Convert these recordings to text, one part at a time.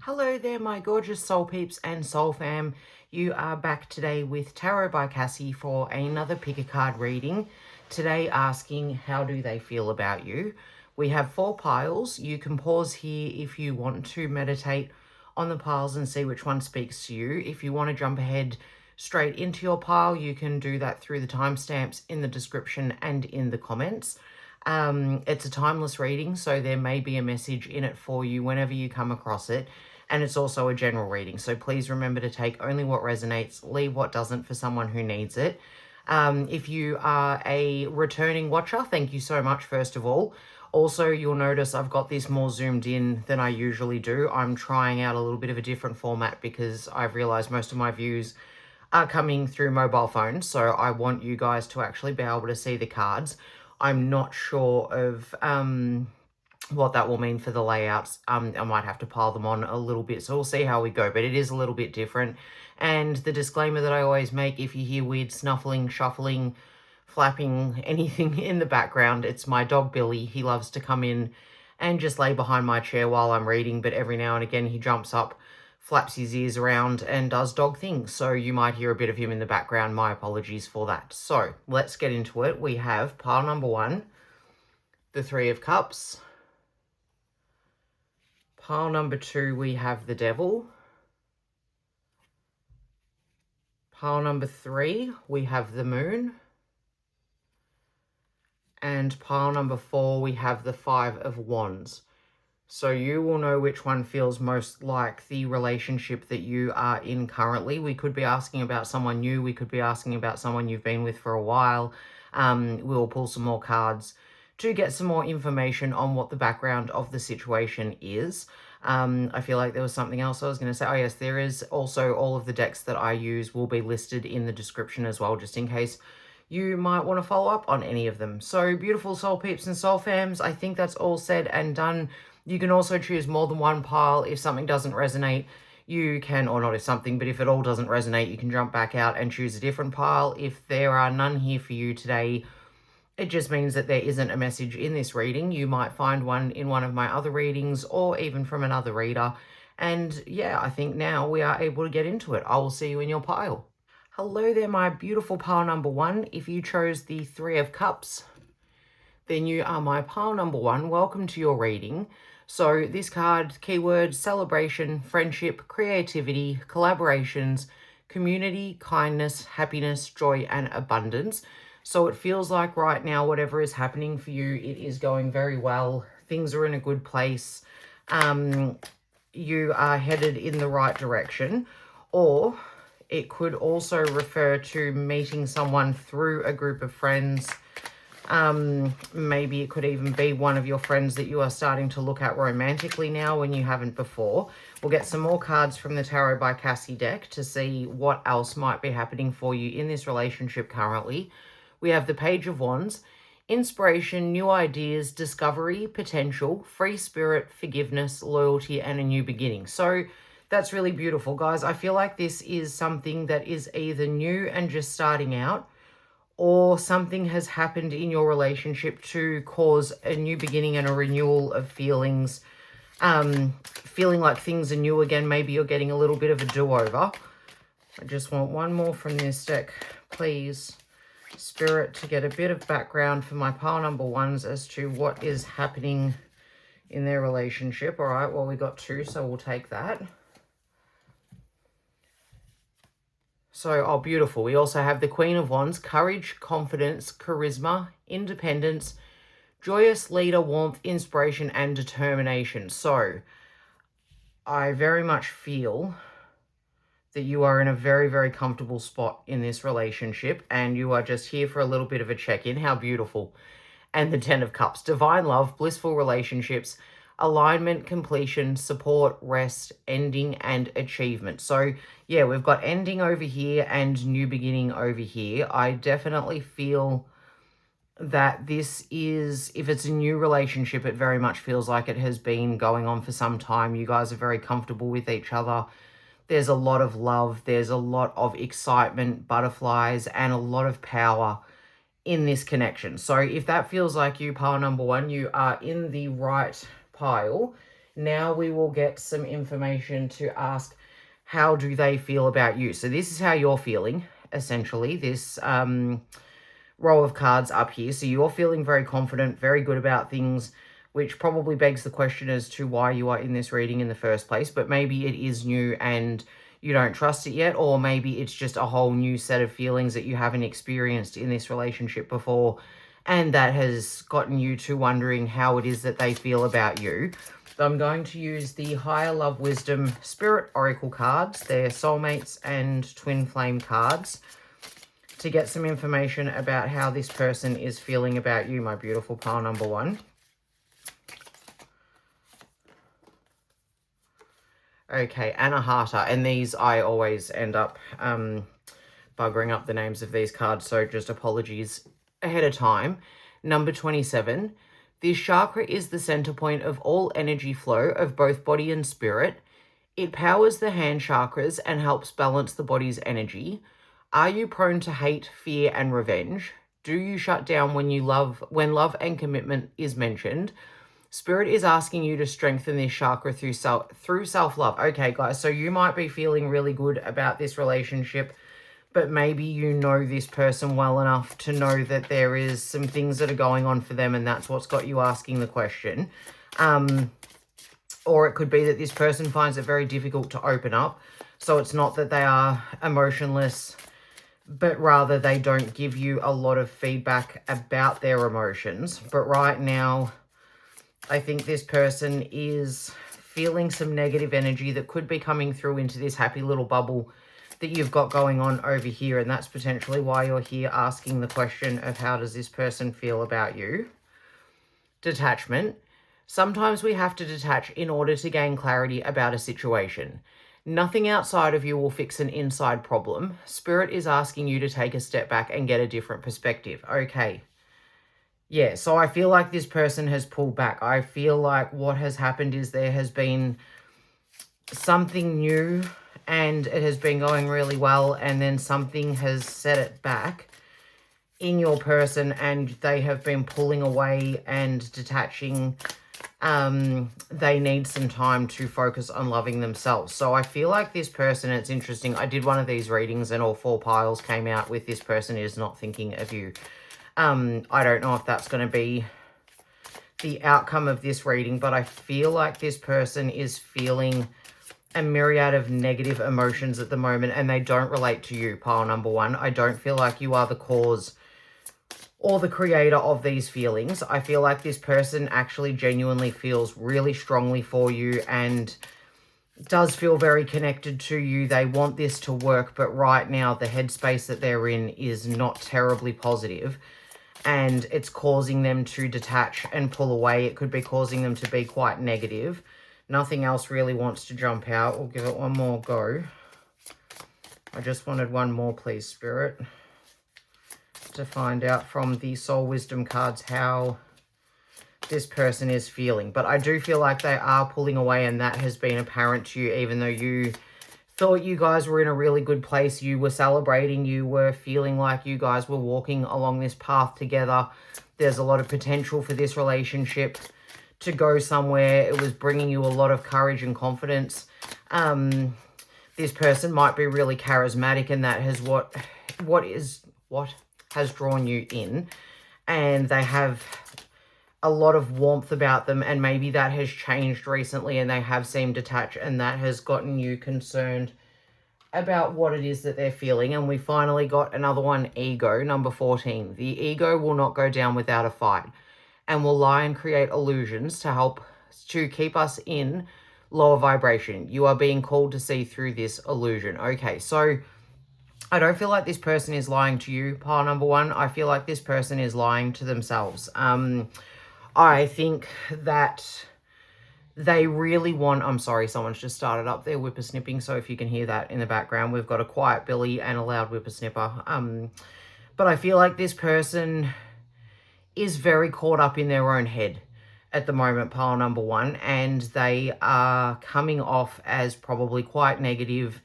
Hello there, my gorgeous soul peeps and soul fam. You are back today with Tarot by Cassy for another pick a card reading. Today asking, how do they feel about you? We have 4 piles. You can pause here if you want to meditate on the piles and see which one speaks to you. If you want to jump ahead straight into your pile, you can do that through the timestamps in the description and in the comments. It's a timeless reading, so there may be a message in it for you whenever you come across it. And it's also a general reading, so please remember to take only what resonates, leave what doesn't for someone who needs it. If you are a returning watcher, thank you so much, first of all. Also, you'll notice I've got this more zoomed in than I usually do. I'm trying out a little bit of a different format because I've realized most of my views are coming through mobile phones, so I want you guys to actually be able to see the cards. I'm not sure of what that will mean for the layouts. I might have to pile them on a little bit, so we'll see how we go, but it is a little bit different. And the disclaimer that I always make, if you hear weird snuffling, shuffling, flapping, anything in the background, it's my dog Billy. He loves to come in and just lay behind my chair while I'm reading, but every now and again he jumps up, flaps his ears around and does dog things, so you might hear a bit of him in the background. My apologies for that. So let's get into it. We have pile number 1, the 3 of Cups. Pile number 2, we have the Devil. Pile number 3, we have the Moon. And pile number 4, we have the 5 of Wands. So you will know which one feels most like the relationship that you are in currently. We could be asking about someone new. We could be asking about someone you've been with for a while. We'll pull some more cards to get some more information on what the background of the situation is. I feel like there was something else I was going to say. Oh, yes, there is also all of the decks that I use will be listed in the description as well, just in case you might want to follow up on any of them. So, beautiful soul peeps and soul fams, I think that's all said and done. You can also choose more than one pile. If something doesn't resonate, you can, or not if something, but if it all doesn't resonate, you can jump back out and choose a different pile. If there are none here for you today, it just means that there isn't a message in this reading. You might find one in one of my other readings or even from another reader. And yeah, I think now we are able to get into it. I will see you in your pile. Hello there, my beautiful pile number 1. If you chose the 3 of Cups, then you are my pile number 1. Welcome to your reading. So this card, keywords, celebration, friendship, creativity, collaborations, community, kindness, happiness, joy, and abundance. So it feels like right now, whatever is happening for you, it is going very well. Things are in a good place. You are headed in the right direction. Or it could also refer to meeting someone through a group of friends. Maybe it could even be one of your friends that you are starting to look at romantically now when you haven't before. We'll get some more cards from the Tarot by Cassy deck to see what else might be happening for you in this relationship currently. We have the Page of Wands, inspiration, new ideas, discovery, potential, free spirit, forgiveness, loyalty, and a new beginning. So that's really beautiful, guys. I feel like this is something that is either new and just starting out, or something has happened in your relationship to cause a new beginning and a renewal of feelings. Feeling like things are new again. Maybe you're getting a little bit of a do-over. I just want one more from this deck, please. Spirit, to get a bit of background for my pile number 1s as to what is happening in their relationship. All right, well, we got 2, so we'll take that. So, oh, beautiful. We also have the Queen of Wands, courage, confidence, charisma, independence, joyous leader, warmth, inspiration, and determination. So, I very much feel that you are in a very, very comfortable spot in this relationship and you are just here for a little bit of a check-in. How beautiful. And the 10 of Cups, divine love, blissful relationships, alignment, completion, support, rest, ending, and achievement. So yeah, we've got ending over here and new beginning over here. I definitely feel that this is, if it's a new relationship, it very much feels like it has been going on for some time. You guys are very comfortable with each other. There's a lot of love. There's a lot of excitement, butterflies, and a lot of power in this connection. So if that feels like you, pile number 1, you are in the right pile. Now we will get some information to ask, how do they feel about you? So this is how you're feeling, essentially, this row of cards up here. So you're feeling very confident, very good about things, which probably begs the question as to why you are in this reading in the first place. But maybe it is new and you don't trust it yet, or maybe it's just a whole new set of feelings that you haven't experienced in this relationship before, and that has gotten you to wondering how it is that they feel about you. So I'm going to use the Higher Love Wisdom Spirit Oracle cards. They're soulmates and twin flame cards, to get some information about how this person is feeling about you, my beautiful pile number one. Okay, Anahata, and these I always end up buggering up the names of these cards, so just apologies ahead of time. Number 27, this chakra is the center point of all energy flow of both body and spirit. It powers the hand chakras and helps balance the body's energy. Are you prone to hate, fear, and revenge? Do you shut down when love and commitment is mentioned? Spirit is asking you to strengthen this chakra through self-love. Okay, guys, so you might be feeling really good about this relationship, but maybe you know this person well enough to know that there is some things that are going on for them, and that's what's got you asking the question. Or it could be that this person finds it very difficult to open up. So it's not that they are emotionless, but rather they don't give you a lot of feedback about their emotions. But right now, I think this person is feeling some negative energy that could be coming through into this happy little bubble that you've got going on over here. And that's potentially why you're here asking the question of how does this person feel about you? Detachment. Sometimes we have to detach in order to gain clarity about a situation. Nothing outside of you will fix an inside problem. Spirit is asking you to take a step back and get a different perspective. Okay. Yeah, so I feel like this person has pulled back. I feel like what has happened is there has been something new and it has been going really well, and then something has set it back in your person and they have been pulling away and detaching. They need some time to focus on loving themselves. So I feel like this person, it's interesting. I did one of these readings and all 4 piles came out with this person is not thinking of you. I don't know if that's going to be the outcome of this reading, but I feel like this person is feeling a myriad of negative emotions at the moment, and they don't relate to you, pile number one. I don't feel like you are the cause or the creator of these feelings. I feel like this person actually genuinely feels really strongly for you and does feel very connected to you. They want this to work, but right now the headspace that they're in is not terribly positive, and it's causing them to detach and pull away. It could be causing them to be quite negative. Nothing else really wants to jump out. We'll give it one more go. I just wanted one more, please, Spirit, to find out from the Soul Wisdom cards how this person is feeling. But I do feel like they are pulling away, and that has been apparent to you, even though you thought you guys were in a really good place. You were celebrating. You were feeling like you guys were walking along this path together. There's a lot of potential for this relationship to go somewhere. It was bringing you a lot of courage and confidence. This person might be really charismatic, and that is what has drawn you in, and they have a lot of warmth about them, and maybe that has changed recently and they have seemed detached, and that has gotten you concerned about what it is that they're feeling. And we finally got another one, ego, number 14. The ego will not go down without a fight and will lie and create illusions to keep us in lower vibration. You are being called to see through this illusion. Okay, so I don't feel like this person is lying to you, pile number one. I feel like this person is lying to themselves. I think that they really want... I'm sorry, someone's just started up their whippersnipping, so if you can hear that in the background, we've got a quiet Billy and a loud whippersnipper. But I feel like this person is very caught up in their own head at the moment, pile number one, and they are coming off as probably quite negative,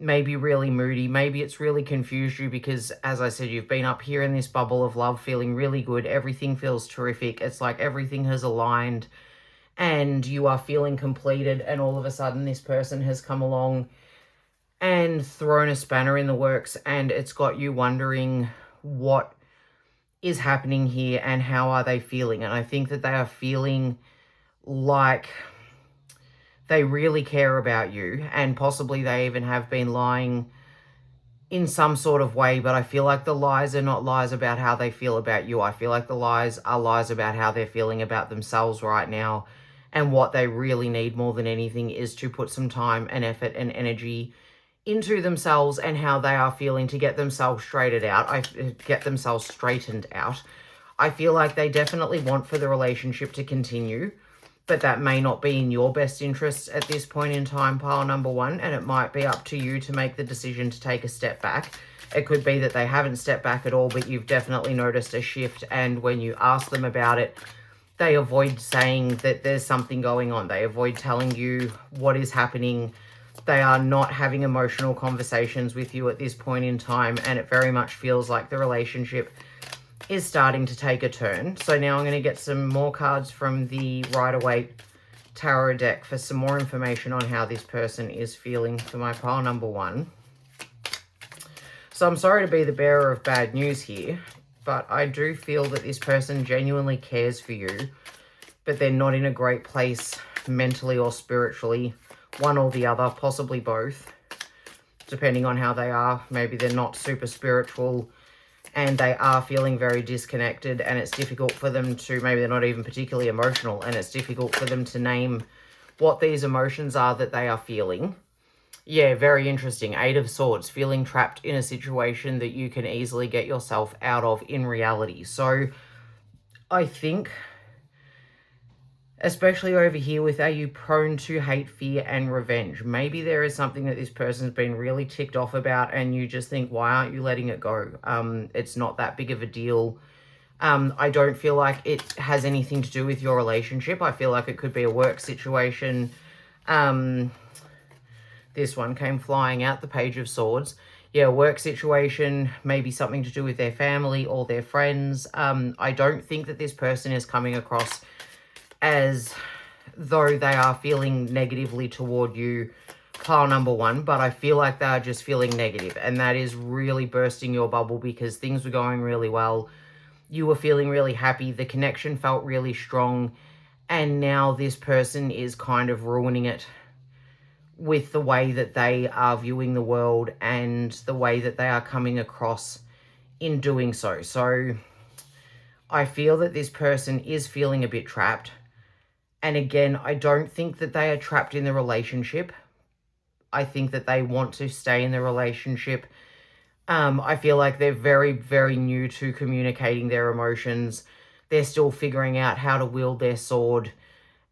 maybe really moody. Maybe it's really confused you because, as I said, you've been up here in this bubble of love feeling really good. Everything feels terrific. It's like everything has aligned and you are feeling completed, and all of a sudden this person has come along and thrown a spanner in the works, and it's got you wondering what is happening here and how are they feeling. And I think that they are feeling like they really care about you, and possibly they even have been lying in some sort of way, but I feel like the lies are not lies about how they feel about you. I feel like the lies are lies about how they're feeling about themselves right now, and what they really need more than anything is to put some time and effort and energy into themselves and how they are feeling to get themselves straightened out. I feel like they definitely want for the relationship to continue, but that may not be in your best interests at this point in time, pile number one, and it might be up to you to make the decision to take a step back. It could be that they haven't stepped back at all, but you've definitely noticed a shift, and when you ask them about it, they avoid saying that there's something going on. They avoid telling you what is happening. They are not having emotional conversations with you at this point in time, and it very much feels like the relationship is starting to take a turn. So now I'm going to get some more cards from the Rider-Waite Tarot deck for some more information on how this person is feeling for my pile number one. So I'm sorry to be the bearer of bad news here, but I do feel that this person genuinely cares for you, but they're not in a great place mentally or spiritually, one or the other, possibly both, depending on how they are. Maybe they're not super spiritual and they are feeling very disconnected, and it's difficult for them to, maybe they're not even particularly emotional, and it's difficult for them to name what these emotions are that they are feeling. Yeah, very interesting. 8 of Swords, feeling trapped in a situation that you can easily get yourself out of in reality. So I think, especially over here with, are you prone to hate, fear, and revenge? Maybe there is something that this person's been really ticked off about, and you just think, why aren't you letting it go? It's not that big of a deal. I don't feel like it has anything to do with your relationship. I feel like it could be a work situation. This one came flying out, the Page of Swords. Yeah, work situation, maybe something to do with their family or their friends. I don't think that this person is coming across as though they are feeling negatively toward you, pile number one, but I feel like they are just feeling negative, and that is really bursting your bubble, because things were going really well. You were feeling really happy. The connection felt really strong, and now this person is kind of ruining it with the way that they are viewing the world and the way that they are coming across in doing so. So I feel that this person is feeling a bit trapped. And again, I don't think that they are trapped in the relationship. I think that they want to stay in the relationship. I feel like they're very, very new to communicating their emotions. They're still figuring out how to wield their sword,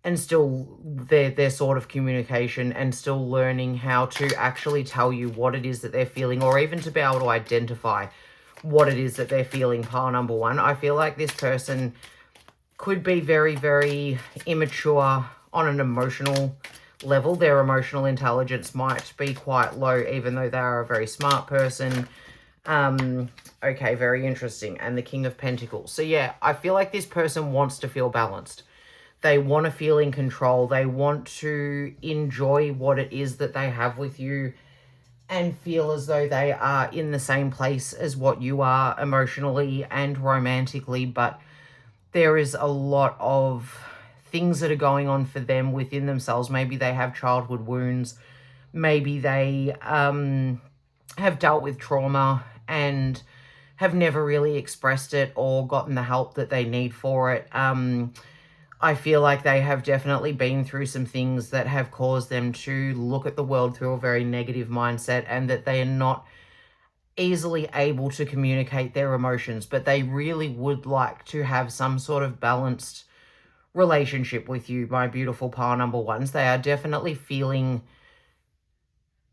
and still their sort of communication, and still learning how to actually tell you what it is that they're feeling, or even to be able to identify what it is that they're feeling, pile number one. I feel like this person could be very, very immature on an emotional level. Their emotional intelligence might be quite low, even though they are a very smart person. Okay, very interesting. And the King of Pentacles. So yeah, I feel like this person wants to feel balanced. They want to feel in control. They want to enjoy what it is that they have with you, and feel as though they are in the same place as what you are emotionally and romantically, but there is a lot of things that are going on for them within themselves. Maybe they have childhood wounds. Maybe they have dealt with trauma and have never really expressed it or gotten the help that they need for it. I feel like they have definitely been through some things that have caused them to look at the world through a very negative mindset, and that they are not easily able to communicate their emotions, but they really would like to have some sort of balanced relationship with you, my beautiful pile number ones. They are definitely feeling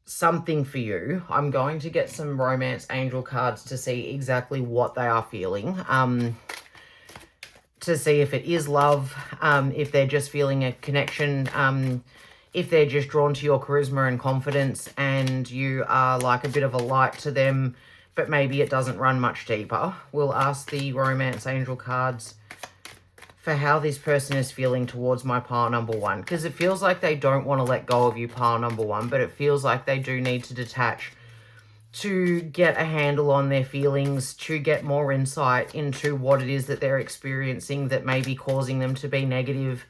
something for you. I'm going to get some romance angel cards to see exactly what they are feeling, to see if it is love, if they're just feeling a connection, if they're just drawn to your charisma and confidence, and you are like a bit of a light to them, but maybe it doesn't run much deeper. We'll ask the romance angel cards for how this person is feeling towards my pile number one, because it feels like they don't want to let go of you, pile number one, but it feels like they do need to detach to get a handle on their feelings, to get more insight into what it is that they're experiencing that may be causing them to be negative,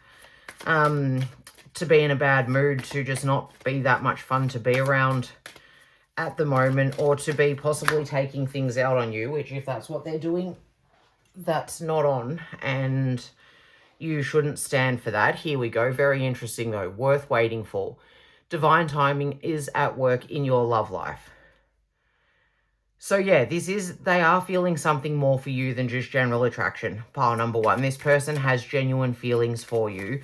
to be in a bad mood, to just not be that much fun to be around at the moment, or to be possibly taking things out on you, which if that's what they're doing, that's not on, and you shouldn't stand for that. Here we go. Very interesting though. Worth waiting for. Divine timing is at work in your love life. So yeah, they are feeling something more for you than just general attraction. Pile number one. This person has genuine feelings for you,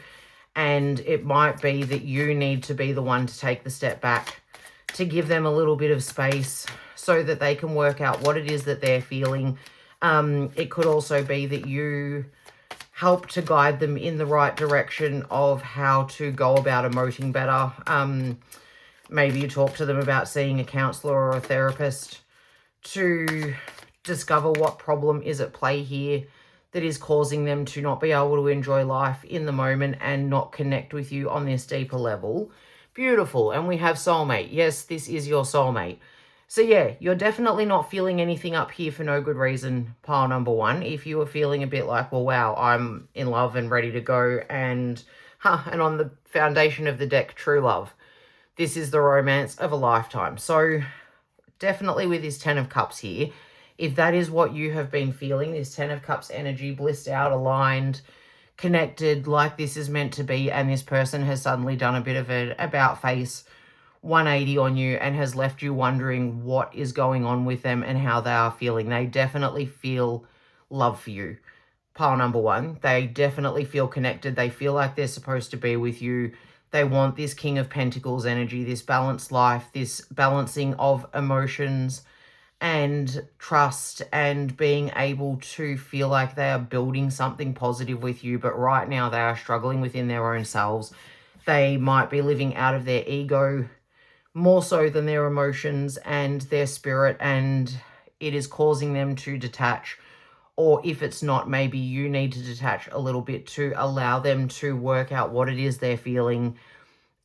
and it might be that you need to be the one to take the step back, to give them a little bit of space so that they can work out what it is that they're feeling. It could also be that you help to guide them in the right direction of how to go about emoting better. Maybe you talk to them about seeing a counselor or a therapist to discover what problem is at play here that is causing them to not be able to enjoy life in the moment and not connect with you on this deeper level. Beautiful. And we have soulmate. Yes, this is your soulmate. So yeah, you're definitely not feeling anything up here for no good reason, pile number one. If you were feeling a bit like, well, wow, I'm in love and ready to go, and on the foundation of the deck, true love. This is the romance of a lifetime. So definitely with this 10 of Cups here, if that is what you have been feeling, this 10 of Cups energy, blissed out, aligned, connected, like this is meant to be, and this person has suddenly done a bit of an about face 180 on you and has left you wondering what is going on with them and how they are feeling. They definitely feel love for you. Pile number one, they definitely feel connected. They feel like they're supposed to be with you. They want this King of Pentacles energy, this balanced life, this balancing of emotions and trust, and being able to feel like they are building something positive with you. But right now they are struggling within their own selves. They might be living out of their ego more so than their emotions and their spirit, and it is causing them to detach. Or if it's not, maybe you need to detach a little bit to allow them to work out what it is they're feeling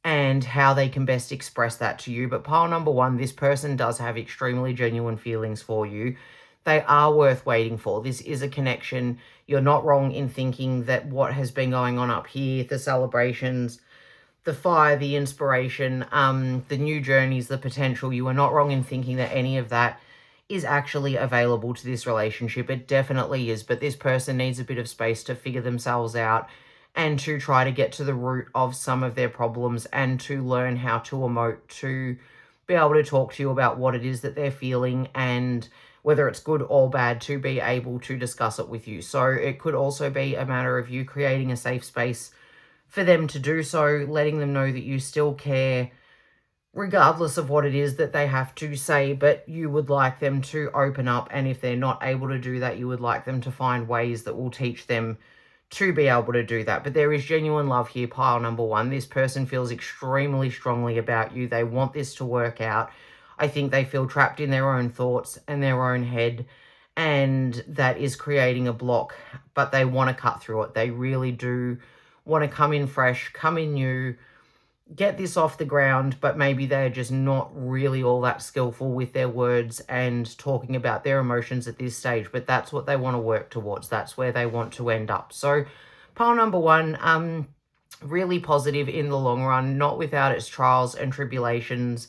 and how they can best express that to you. But pile number one, this person does have extremely genuine feelings for you. They are worth waiting for. This is a connection. You're not wrong in thinking that what has been going on up here, the celebrations, the fire, the inspiration, the new journeys, the potential, you are not wrong in thinking that any of that is actually available to this relationship. It definitely is, but this person needs a bit of space to figure themselves out and to try to get to the root of some of their problems and to learn how to emote, to be able to talk to you about what it is that they're feeling and whether it's good or bad, to be able to discuss it with you. So it could also be a matter of you creating a safe space for them to do so, letting them know that you still care regardless of what it is that they have to say, but you would like them to open up, and if they're not able to do that, you would like them to find ways that will teach them to be able to do that. But there is genuine love here, pile number one. This person feels extremely strongly about you. They want this to work out. I think they feel trapped in their own thoughts and their own head, and that is creating a block, but they want to cut through it. They really do want to come in fresh, come in new, get this off the ground, but maybe they're just not really all that skillful with their words and talking about their emotions at this stage, but that's what they want to work towards. That's where they want to end up. So pile number one, really positive in the long run, not without its trials and tribulations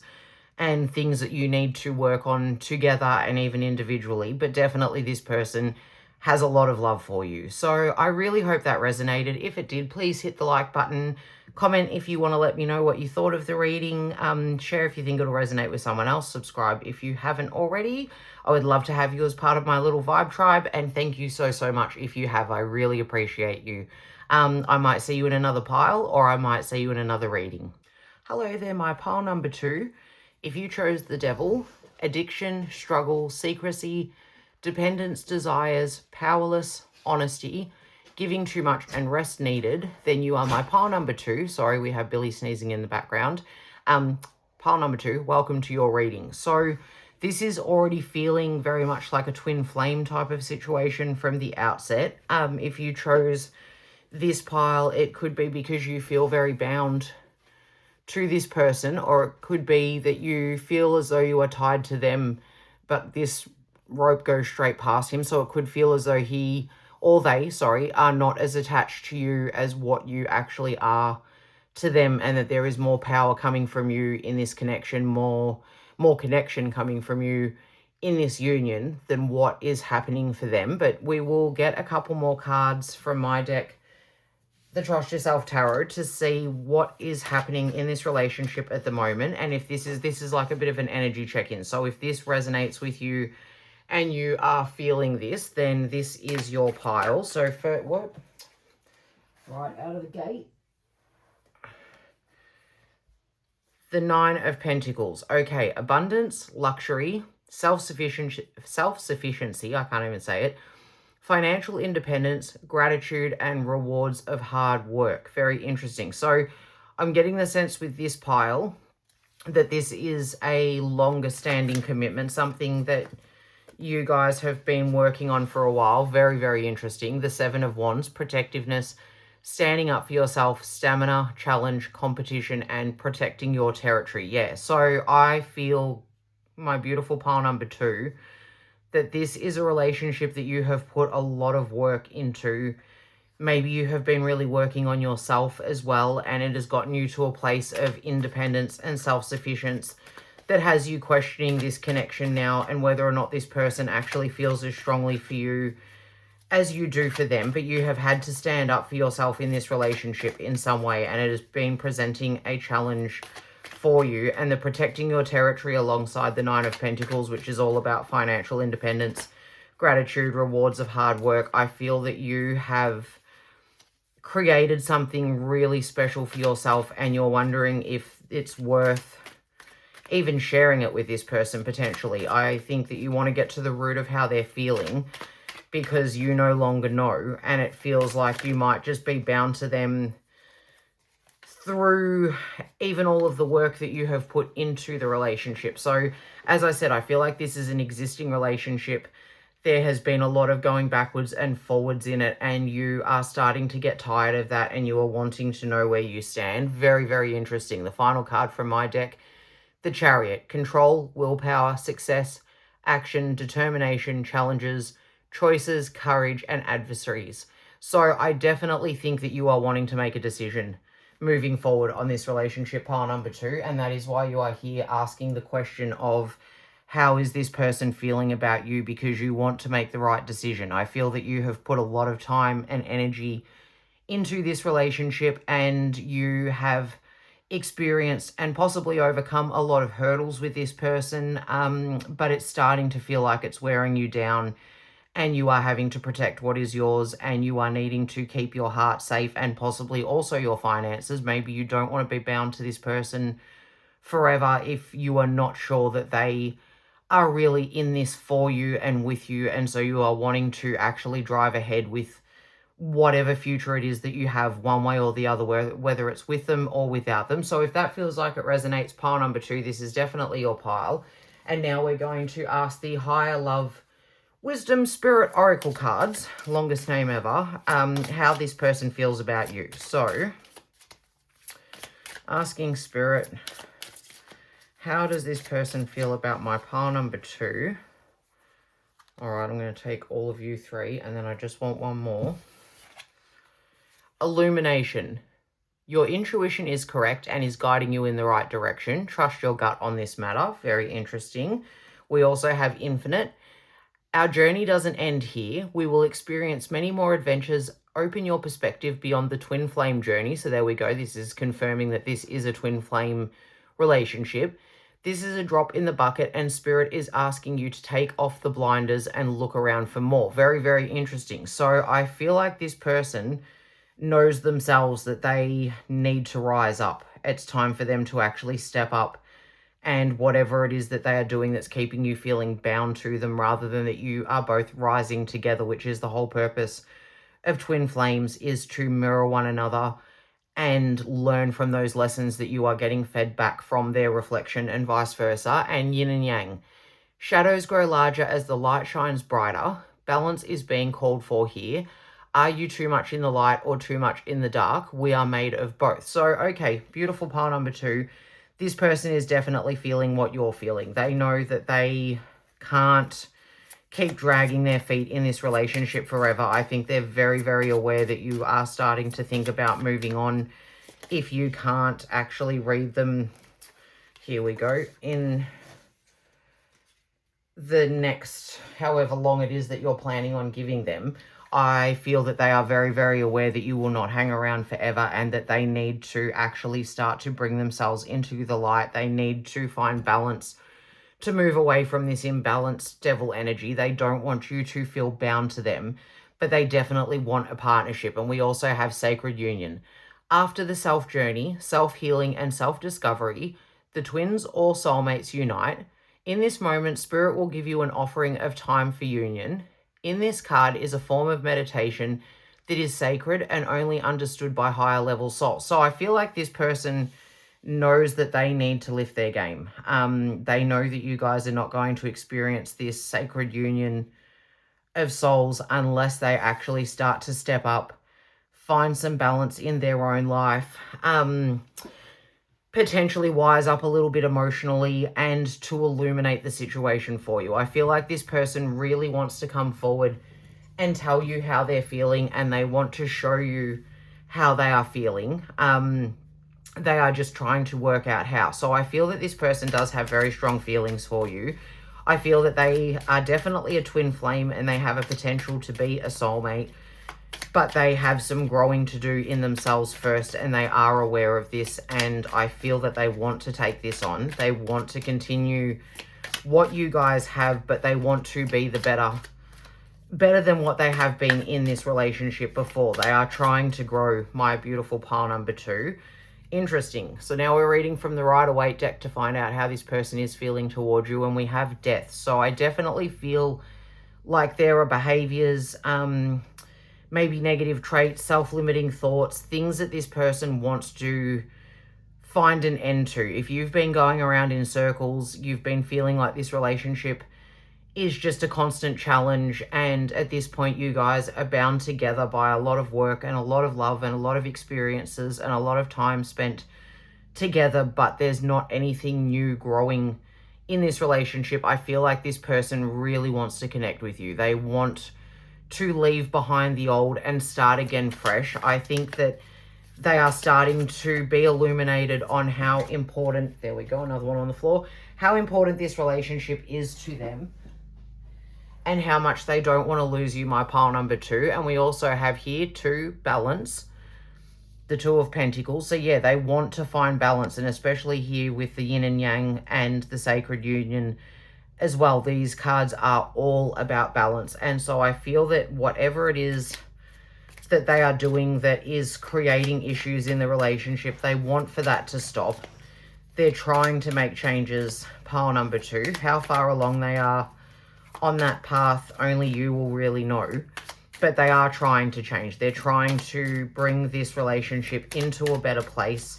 and things that you need to work on together and even individually, but definitely this person has a lot of love for you. So I really hope that resonated. If it did, please hit the like button. Comment if you want to let me know what you thought of the reading. Share if you think it'll resonate with someone else. Subscribe if you haven't already. I would love to have you as part of my little vibe tribe. And thank you so, so much if you have. I really appreciate you. I might see you in another pile, or I might see you in another reading. Hello there, my pile number two. If you chose the devil, addiction, struggle, secrecy, dependence, desires, powerless, honesty, giving too much and rest needed, then you are my pile number two. Sorry, we have Billy sneezing in the background. Pile number two, welcome to your reading. So this is already feeling very much like a twin flame type of situation from the outset. If you chose This pile, it could be because you feel very bound to this person, or it could be that you feel as though you are tied to them, but this rope goes straight past him. So it could feel as though he, or they, sorry, are not as attached to you as what you actually are to them, and that there is more power coming from you in this connection, more connection coming from you in this union than what is happening for them. But we will get a couple more cards from my deck, the Trust Yourself Tarot, to see what is happening in this relationship at the moment, and if this is like a bit of an energy check-in. So if this resonates with you and you are feeling this, then this is your pile. So for what? Right out of the gate. The Nine of Pentacles. Okay, abundance, luxury, self-sufficiency, I can't even say it, financial independence, gratitude, and rewards of hard work. Very interesting. So I'm getting the sense with this pile that this is a longer standing commitment, something that you guys have been working on for a while. Very, very interesting. The Seven of Wands, protectiveness, standing up for yourself, stamina, challenge, competition, and protecting your territory. Yeah, so I feel, my beautiful pile number 2, that this is a relationship that you have put a lot of work into. Maybe you have been really working on yourself as well, and it has gotten you to a place of independence and self-sufficiency that has you questioning this connection now and whether or not this person actually feels as strongly for you as you do for them. But you have had to stand up for yourself in this relationship in some way, and it has been presenting a challenge for you. And the protecting your territory alongside the Nine of Pentacles, which is all about financial independence, gratitude, rewards of hard work. I feel that you have created something really special for yourself, and you're wondering if it's worth even sharing it with this person potentially. I think that you want to get to the root of how they're feeling, because you no longer know, and it feels like you might just be bound to them through even all of the work that you have put into the relationship. So as I said, I feel like this is an existing relationship. There has been a lot of going backwards and forwards in it, and you are starting to get tired of that, and you are wanting to know where you stand. Very, very interesting. The final card from my deck, the Chariot. Control, willpower, success, action, determination, challenges, choices, courage, and adversaries. So I definitely think that you are wanting to make a decision moving forward on this relationship, pile number 2, and that is why you are here asking the question of how is this person feeling about you, because you want to make the right decision. I feel that you have put a lot of time and energy into this relationship, and you have experienced and possibly overcome a lot of hurdles with this person, but it's starting to feel like it's wearing you down, and you are having to protect what is yours, and you are needing to keep your heart safe and possibly also your finances. Maybe you don't want to be bound to this person forever if you are not sure that they are really in this for you and with you, and so you are wanting to actually drive ahead with whatever future it is that you have, one way or the other, whether it's with them or without them. So if that feels like it resonates, pile number 2, this is definitely your pile. And now we're going to ask the Higher Love Wisdom Spirit Oracle cards, longest name ever, how this person feels about you. So asking Spirit, how does this person feel about my pile number 2? All right, I'm going to take all of you 3, and then I just want one more. Illumination. Your intuition is correct and is guiding you in the right direction. Trust your gut on this matter. Very interesting. We also have Infinite. Our journey doesn't end here. We will experience many more adventures. Open your perspective beyond the twin flame journey. So there we go. This is confirming that this is a twin flame relationship. This is a drop in the bucket, and Spirit is asking you to take off the blinders and look around for more. Very, very interesting. So I feel like this person knows themselves that they need to rise up. It's time for them to actually step up, and whatever it is that they are doing that's keeping you feeling bound to them, rather than that you are both rising together, which is the whole purpose of twin flames, is to mirror one another and learn from those lessons that you are getting fed back from their reflection, and vice versa. And yin and yang. Shadows grow larger as the light shines brighter. Balance is being called for here. Are you too much in the light or too much in the dark? We are made of both. So, okay, beautiful pile number 2. This person is definitely feeling what you're feeling. They know that they can't keep dragging their feet in this relationship forever. I think they're very, very aware that you are starting to think about moving on. If you can't actually read them, here we go, in the next however long it is that you're planning on giving them, I feel that they are very, very aware that you will not hang around forever and that they need to actually start to bring themselves into the light. They need to find balance to move away from this imbalanced devil energy. They don't want you to feel bound to them, but they definitely want a partnership. And we also have sacred union. After the self journey, self-healing and self-discovery, the twins or soulmates unite. In this moment, Spirit will give you an offering of time for union. In this card is a form of meditation that is sacred and only understood by higher level souls. So I feel like this person knows that they need to lift their game. They know that you guys are not going to experience this sacred union of souls unless they actually start to step up, find some balance in their own life, potentially wise up a little bit emotionally and to illuminate the situation for you. I feel like this person really wants to come forward and tell you how they're feeling, and they want to show you how they are feeling. They are just trying to work out how. So I feel that this person does have very strong feelings for you. I feel that they are definitely a twin flame and they have a potential to be a soulmate, but they have some growing to do in themselves first, and they are aware of this, and I feel that they want to take this on. They want to continue what you guys have, but they want to be the better than what they have been in this relationship before. They are trying to grow, my beautiful pile number 2. Interesting. So now we're reading from the Rider-Waite deck to find out how this person is feeling towards you, and we have death. So I definitely feel like there are behaviors, maybe negative traits, self-limiting thoughts, things that this person wants to find an end to. If you've been going around in circles, you've been feeling like this relationship is just a constant challenge, and at this point you guys are bound together by a lot of work and a lot of love and a lot of experiences and a lot of time spent together, but there's not anything new growing in this relationship. I feel like this person really wants to connect with you. They want to leave behind the old and start again fresh. I think that they are starting to be illuminated on how important, there we go, another one on the floor, how important this relationship is to them and how much they don't want to lose you, my pile number 2. And we also have here 2, balance, the 2 of Pentacles. So yeah, they want to find balance, and especially here with the yin and yang and the sacred union as well. These cards are all about balance. And so I feel that whatever it is that they are doing that is creating issues in the relationship, they want for that to stop. They're trying to make changes, pile number 2. How far along they are on that path, only you will really know. But they are trying to change. They're trying to bring this relationship into a better place.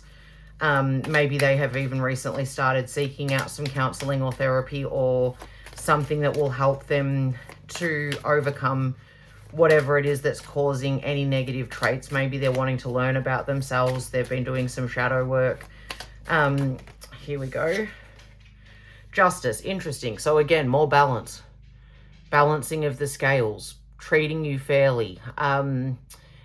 Maybe they have even recently started seeking out some counseling or therapy or something that will help them to overcome whatever it is that's causing any negative traits. Maybe they're wanting to learn about themselves. They've been doing some shadow work. Here we go. Justice, interesting. So again, more balance. Balancing of the scales, treating you fairly,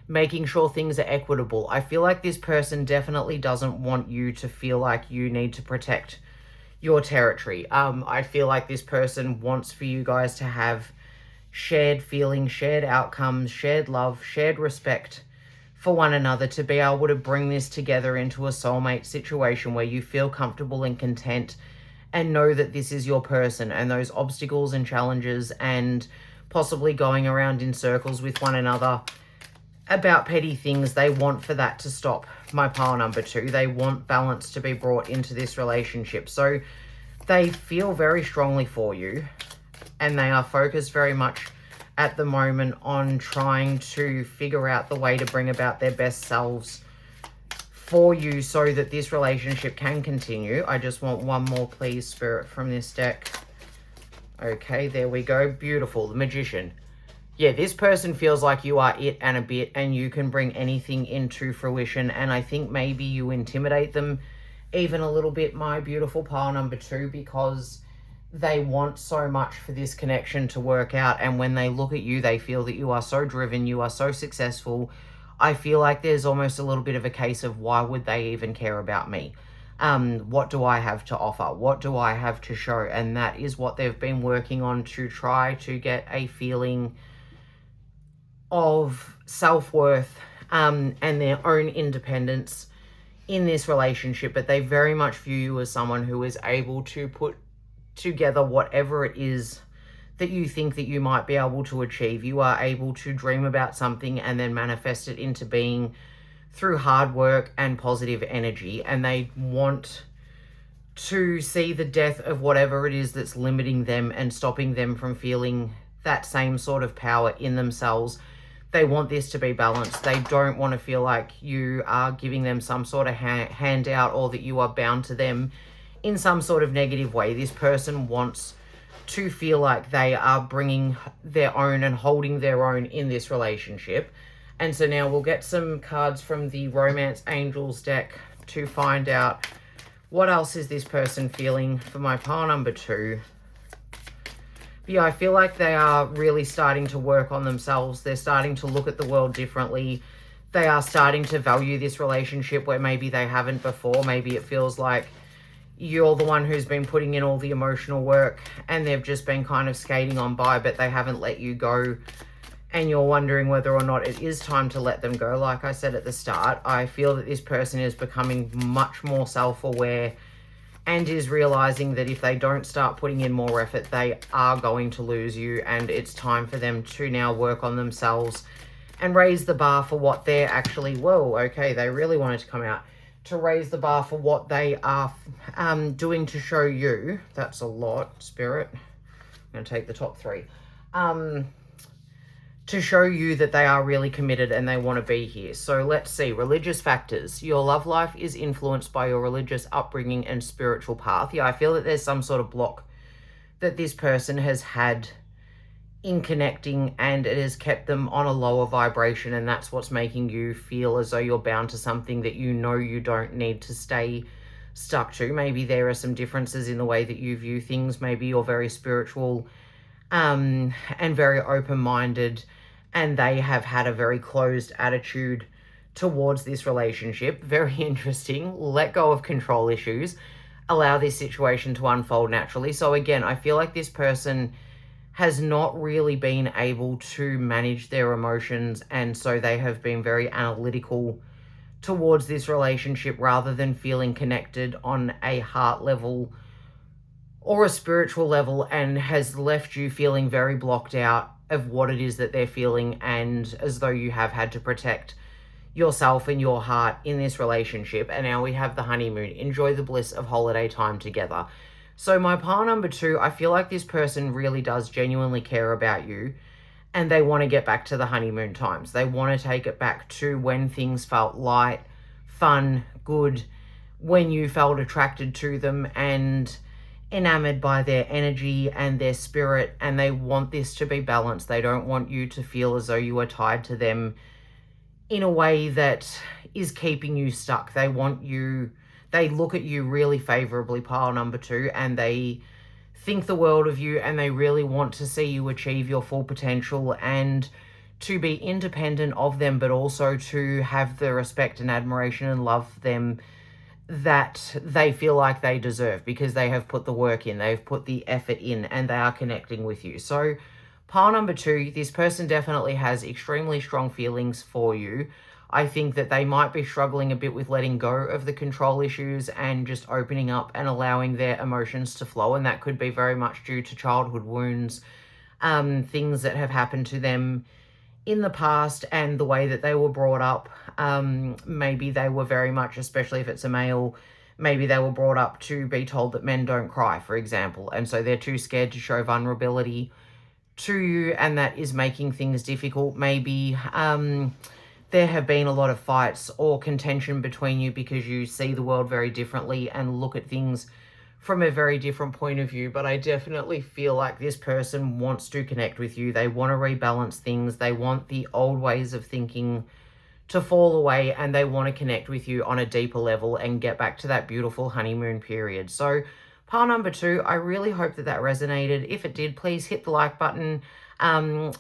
making sure things are equitable. I feel like this person definitely doesn't want you to feel like you need to protect your territory. I feel like this person wants for you guys to have shared feelings, shared outcomes, shared love, shared respect for one another, to be able to bring this together into a soulmate situation where you feel comfortable and content and know that this is your person, and those obstacles and challenges and possibly going around in circles with one another about petty things, they want for that to stop, my pile number 2. They want balance to be brought into this relationship. So they feel very strongly for you, and they are focused very much at the moment on trying to figure out the way to bring about their best selves for you so that this relationship can continue. I just want one more, please, Spirit, from this deck. Okay, there we go. Beautiful. The Magician. Yeah, this person feels like you are it and a bit, and you can bring anything into fruition. And I think maybe you intimidate them even a little bit, my beautiful pile number 2, because they want so much for this connection to work out. And when they look at you, they feel that you are so driven, you are so successful. I feel like there's almost a little bit of a case of, why would they even care about me? What do I have to offer? What do I have to show? And that is what they've been working on, to try to get a feeling of self-worth and their own independence in this relationship. But they very much view you as someone who is able to put together whatever it is that you think that you might be able to achieve. You are able to dream about something and then manifest it into being through hard work and positive energy. And they want to see the death of whatever it is that's limiting them and stopping them from feeling that same sort of power in themselves. They want this to be balanced. They don't want to feel like you are giving them some sort of handout, or that you are bound to them in some sort of negative way. This person wants to feel like they are bringing their own and holding their own in this relationship. And so now we'll get some cards from the Romance Angels deck to find out what else is this person feeling for my pile number 2. Yeah, I feel like they are really starting to work on themselves. They're starting to look at the world differently. They are starting to value this relationship where maybe they haven't before. Maybe it feels like you're the one who's been putting in all the emotional work and they've just been kind of skating on by, but they haven't let you go. And you're wondering whether or not it is time to let them go. Like I said at the start, I feel that this person is becoming much more self-aware and is realizing that if they don't start putting in more effort, they are going to lose you. And it's time for them to now work on themselves and raise the bar for what they're actually, whoa, okay, they really wanted to come out, to raise the bar for what they are doing to show you. That's a lot, Spirit. I'm going to take the top 3. To show you that they are really committed and they want to be here. So let's see. Religious factors. Your love life is influenced by your religious upbringing and spiritual path. Yeah, I feel that there's some sort of block that this person has had in connecting, and it has kept them on a lower vibration, and that's what's making you feel as though you're bound to something that you know you don't need to stay stuck to. Maybe there are some differences in the way that you view things. Maybe you're very spiritual and very open-minded, and they have had a very closed attitude towards this relationship. Very interesting. Let go of control issues. Allow this situation to unfold naturally. So again, I feel like this person has not really been able to manage their emotions, and so they have been very analytical towards this relationship rather than feeling connected on a heart level or a spiritual level, and has left you feeling very blocked out of what it is that they're feeling, and as though you have had to protect yourself and your heart in this relationship. And now we have the honeymoon. Enjoy the bliss of holiday time together. So my pile number 2, I feel like this person really does genuinely care about you, and they want to get back to the honeymoon times. They want to take it back to when things felt light, fun, good, when you felt attracted to them and enamored by their energy and their spirit, and they want this to be balanced. They don't want you to feel as though you are tied to them in a way that is keeping you stuck. They want you, they look at you really favorably, pile number 2, and they think the world of you, and they really want to see you achieve your full potential and to be independent of them, but also to have the respect and admiration and love them that they feel like they deserve, because they have put the work in, they've put the effort in, and they are connecting with you. So pile number 2, this person definitely has extremely strong feelings for you. I think that they might be struggling a bit with letting go of the control issues and just opening up and allowing their emotions to flow. And that could be very much due to childhood wounds, things that have happened to them in the past and the way that they were brought up. Maybe they were very much, especially if it's a male, maybe they were brought up to be told that men don't cry, for example. And so they're too scared to show vulnerability to you, and that is making things difficult. Maybe there have been a lot of fights or contention between you because you see the world very differently and look at things from a very different point of view, but I definitely feel like this person wants to connect with you. They want to rebalance things. They want the old ways of thinking to fall away, and they want to connect with you on a deeper level and get back to that beautiful honeymoon period. So pile number 2, I really hope that that resonated. If it did, please hit the like button.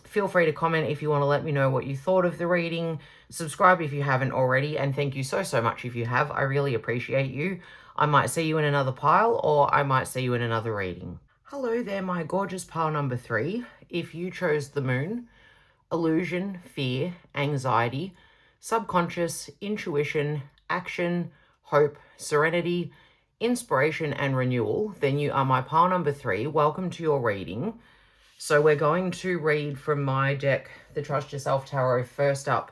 Feel free to comment if you want to let me know what you thought of the reading. Subscribe if you haven't already, and thank you so much if you have. I really appreciate you. I might see you in another pile, or I might see you in another reading. Hello there, my gorgeous pile number 3. If you chose the moon, illusion, fear, anxiety, subconscious, intuition, action, hope, serenity, inspiration, and renewal, then you are my pile number 3. Welcome to your reading. So we're going to read from my deck, the Trust Yourself Tarot, first up,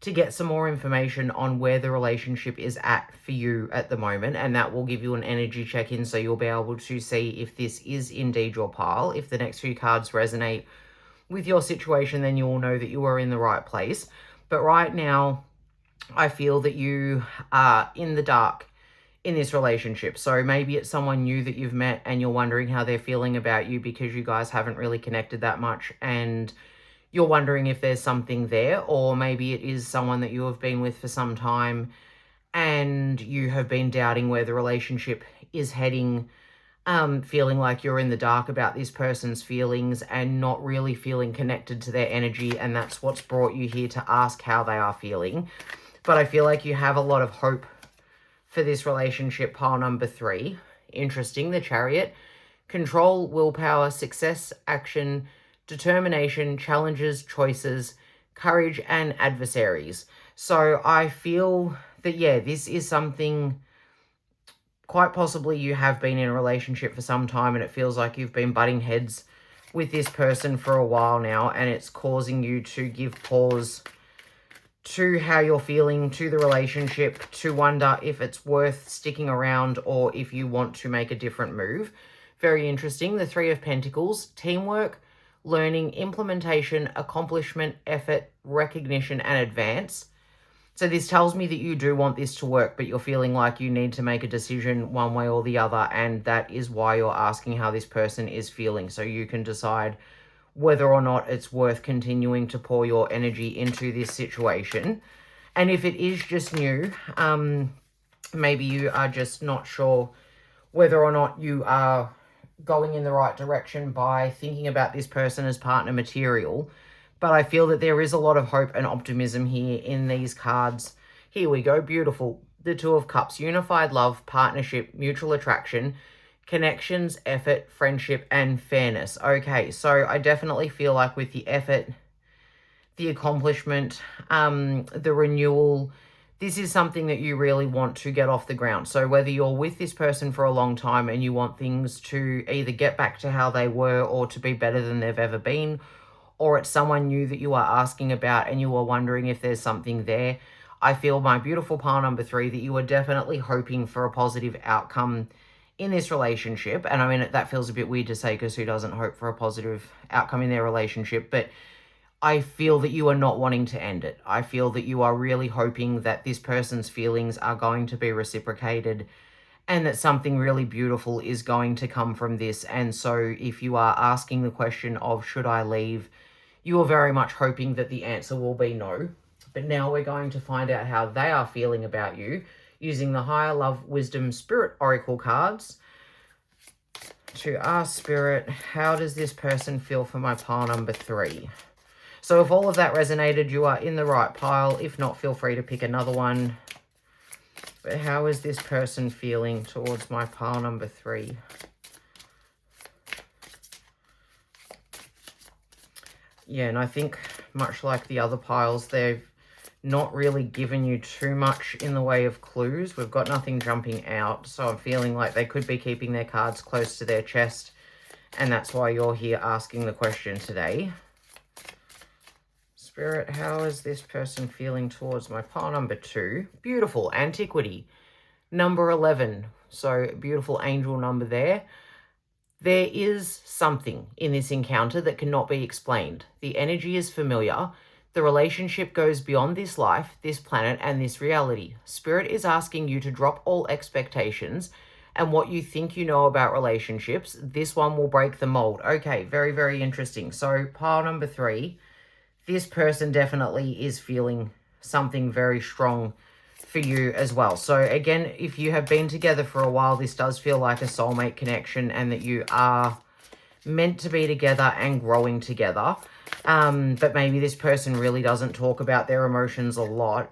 to get some more information on where the relationship is at for you at the moment, and that will give you an energy check-in, so you'll be able to see if this is indeed your pile. If the next few cards resonate with your situation, then you will know that you are in the right place. But right now, I feel that you are in the dark in this relationship. So maybe it's someone new that you've met and you're wondering how they're feeling about you because you guys haven't really connected that much, and you're wondering if there's something there. Or maybe it is someone that you have been with for some time and you have been doubting where the relationship is heading, feeling like you're in the dark about this person's feelings and not really feeling connected to their energy, and that's what's brought you here to ask how they are feeling. But I feel like you have a lot of hope for this relationship, pile number 3. Interesting, the Chariot. Control, willpower, success, action, determination, challenges, choices, courage, and adversaries. So I feel that, yeah, this is something, quite possibly you have been in a relationship for some time and it feels like you've been butting heads with this person for a while now, and it's causing you to give pause to how you're feeling, to the relationship, to wonder if it's worth sticking around or if you want to make a different move. Very interesting. The 3 of Pentacles, teamwork, learning, implementation, accomplishment, effort, recognition, and advance. So this tells me that you do want this to work, but you're feeling like you need to make a decision one way or the other, and that is why you're asking how this person is feeling, so you can decide whether or not it's worth continuing to pour your energy into this situation. And if it is just new, maybe you are just not sure whether or not you are going in the right direction by thinking about this person as partner material. But I feel that there is a lot of hope and optimism here in these cards. Here we go, beautiful. The 2 of Cups, unified love, partnership, mutual attraction, connections, effort, friendship, and fairness. Okay, so I definitely feel like with the effort, the accomplishment, the renewal, this is something that you really want to get off the ground. So whether you're with this person for a long time and you want things to either get back to how they were or to be better than they've ever been, or it's someone new that you are asking about and you are wondering if there's something there, I feel, my beautiful pile number 3, that you are definitely hoping for a positive outcome in this relationship. And I mean, that feels a bit weird to say, because who doesn't hope for a positive outcome in their relationship? But I feel that you are not wanting to end it. I feel that you are really hoping that this person's feelings are going to be reciprocated and that something really beautiful is going to come from this. And so if you are asking the question of, should I leave? You are very much hoping that the answer will be no. But now we're going to find out how they are feeling about you using the Higher Love, Wisdom, Spirit Oracle cards to ask Spirit, how does this person feel for my pile number 3? So if all of that resonated, you are in the right pile. If not, feel free to pick another one. But how is this person feeling towards my pile number 3? Yeah, and I think much like the other piles, they've not really given you too much in the way of clues. We've got nothing jumping out, so I'm feeling like they could be keeping their cards close to their chest, and that's why you're here asking the question today. Spirit, how is this person feeling towards my pile number 2? Beautiful. Antiquity. Number 11. So, beautiful angel number there. There is something in this encounter that cannot be explained. The energy is familiar. The relationship goes beyond this life, this planet, and this reality. Spirit is asking you to drop all expectations and what you think you know about relationships, this one will break the mold. Okay, very, very interesting. So pile number 3, this person definitely is feeling something very strong for you as well. So again, if you have been together for a while, this does feel like a soulmate connection and that you are meant to be together and growing together. But maybe this person really doesn't talk about their emotions a lot.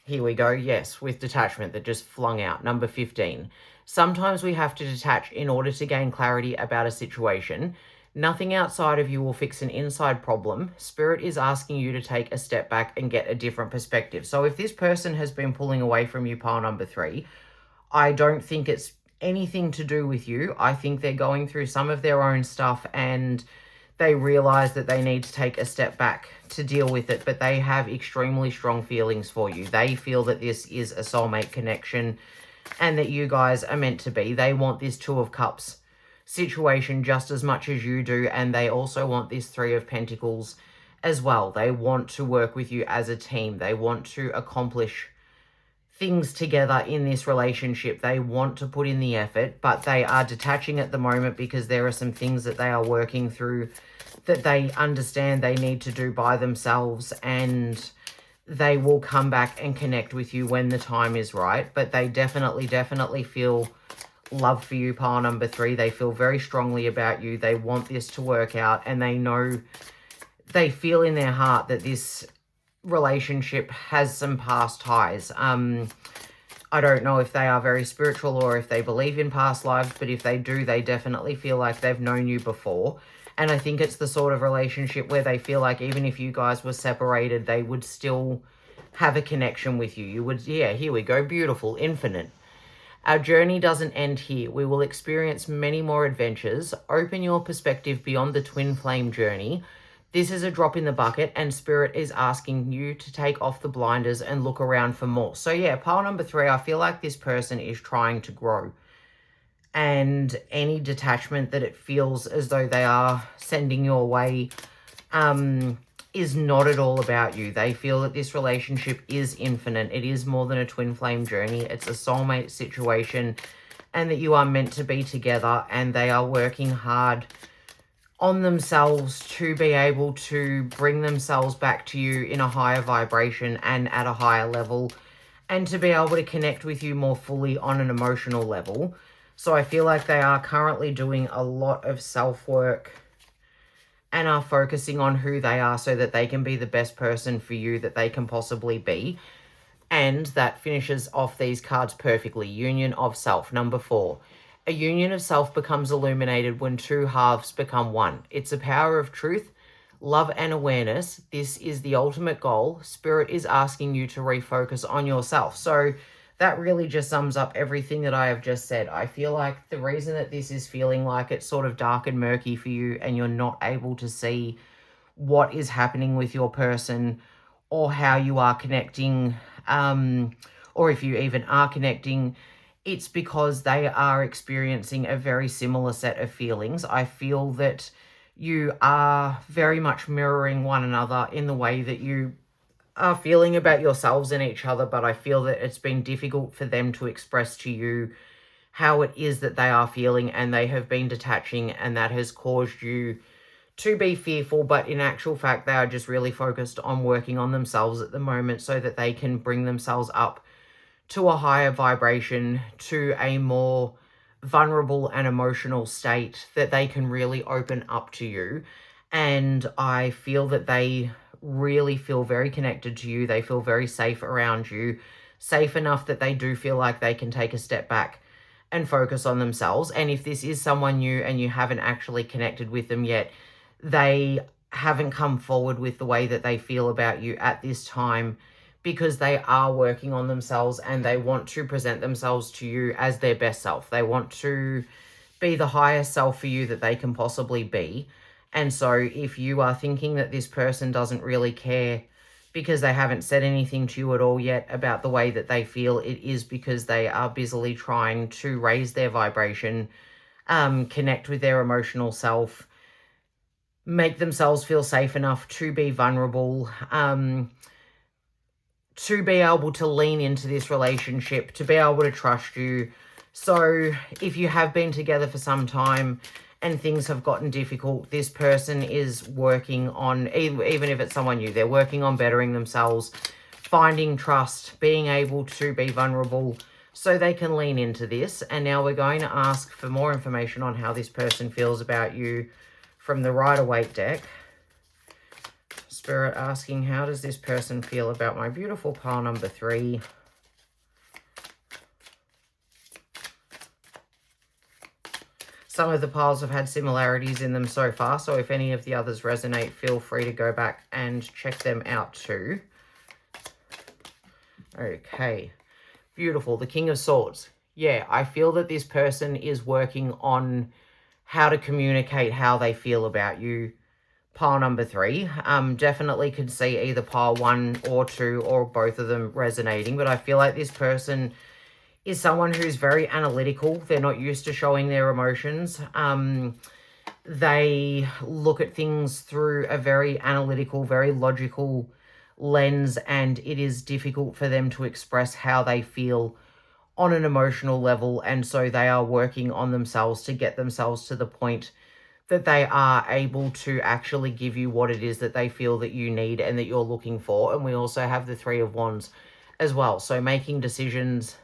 Here we go. Yes, with detachment that just flung out. Number 15. Sometimes we have to detach in order to gain clarity about a situation. Nothing outside of you will fix an inside problem. Spirit is asking you to take a step back and get a different perspective. So if this person has been pulling away from you, pile number 3, I don't think it's anything to do with you. I think they're going through some of their own stuff and they realize that they need to take a step back to deal with it, but they have extremely strong feelings for you. They feel that this is a soulmate connection and that you guys are meant to be. They want this Two of Cups situation just as much as you do, and they also want this Three of Pentacles as well. They want to work with you as a team. They want to accomplish things together in this relationship. They want to put in the effort, but they are detaching at the moment because there are some things that they are working through that they understand they need to do by themselves, and they will come back and connect with you when the time is right. But they definitely feel love for you, pile number 3. They feel very strongly about you. They want this to work out, and they know, they feel in their heart that this relationship has some past ties. I don't know if they are very spiritual or if they believe in past lives, but if they do, they definitely feel like they've known you before. And I think it's the sort of relationship where they feel like even if you guys were separated, they would still have a connection with you. You would, yeah, here we go, beautiful, infinite. Our journey doesn't end here. We will experience many more adventures. Open your perspective beyond the twin flame journey. This is a drop in the bucket, and Spirit is asking you to take off the blinders and look around for more. So yeah, pile number 3, I feel like this person is trying to grow. And any detachment that it feels as though they are sending your way is not at all about you. They feel that this relationship is infinite. It is more than a twin flame journey. It's a soulmate situation, and that you are meant to be together, and they are working hard on themselves to be able to bring themselves back to you in a higher vibration and at a higher level, and to be able to connect with you more fully on an emotional level. So I feel like they are currently doing a lot of self-work and are focusing on who they are so that they can be the best person for you that they can possibly be. And that finishes off these cards perfectly. Union of Self, number 4. A union of self becomes illuminated when two halves become one. It's a power of truth, love, and awareness. This is the ultimate goal. Spirit is asking you to refocus on yourself. So that really just sums up everything that I have just said. I feel like the reason that this is feeling like it's sort of dark and murky for you and you're not able to see what is happening with your person or how you are connecting, or if you even are connecting, it's because they are experiencing a very similar set of feelings. I feel that you are very much mirroring one another in the way that you are feeling about yourselves and each other, but I feel that it's been difficult for them to express to you how it is that they are feeling, and they have been detaching, and that has caused you to be fearful, but in actual fact, they are just really focused on working on themselves at the moment so that they can bring themselves up to a higher vibration, to a more vulnerable and emotional state that they can really open up to you. And I feel that they really feel very connected to you. They feel very safe around you, safe enough that they do feel like they can take a step back and focus on themselves. And if this is someone new and you haven't actually connected with them yet, they haven't come forward with the way that they feel about you at this time, because they are working on themselves and they want to present themselves to you as their best self. They want to be the highest self for you that they can possibly be. And so if you are thinking that this person doesn't really care because they haven't said anything to you at all yet about the way that they feel, it is because they are busily trying to raise their vibration, connect with their emotional self, make themselves feel safe enough to be vulnerable, to be able to lean into this relationship, to be able to trust you, So if you have been together for some time and things have gotten difficult, this person is working on, even if it's someone new, they're working on bettering themselves, finding trust, being able to be vulnerable so they can lean into this. And now we're going to ask for more information on how this person feels about you from the Rider-Waite deck. Spirit asking, how does this person feel about my beautiful pile number 3? Some of the piles have had similarities in them so far, so if any of the others resonate, feel free to go back and check them out too. Okay, beautiful. The King of Swords. Yeah, I feel that this person is working on how to communicate how they feel about you. Pile number 3. Definitely could see either pile 1 or 2 or both of them resonating, but I feel like this person is someone who's very analytical. They're not used to showing their emotions. They look at things through a very analytical, very logical lens, and it is difficult for them to express how they feel on an emotional level, and so they are working on themselves to get themselves to the point that they are able to actually give you what it is that they feel that you need and that you're looking for. And we also have the 3 of Wands as well. So making decisions,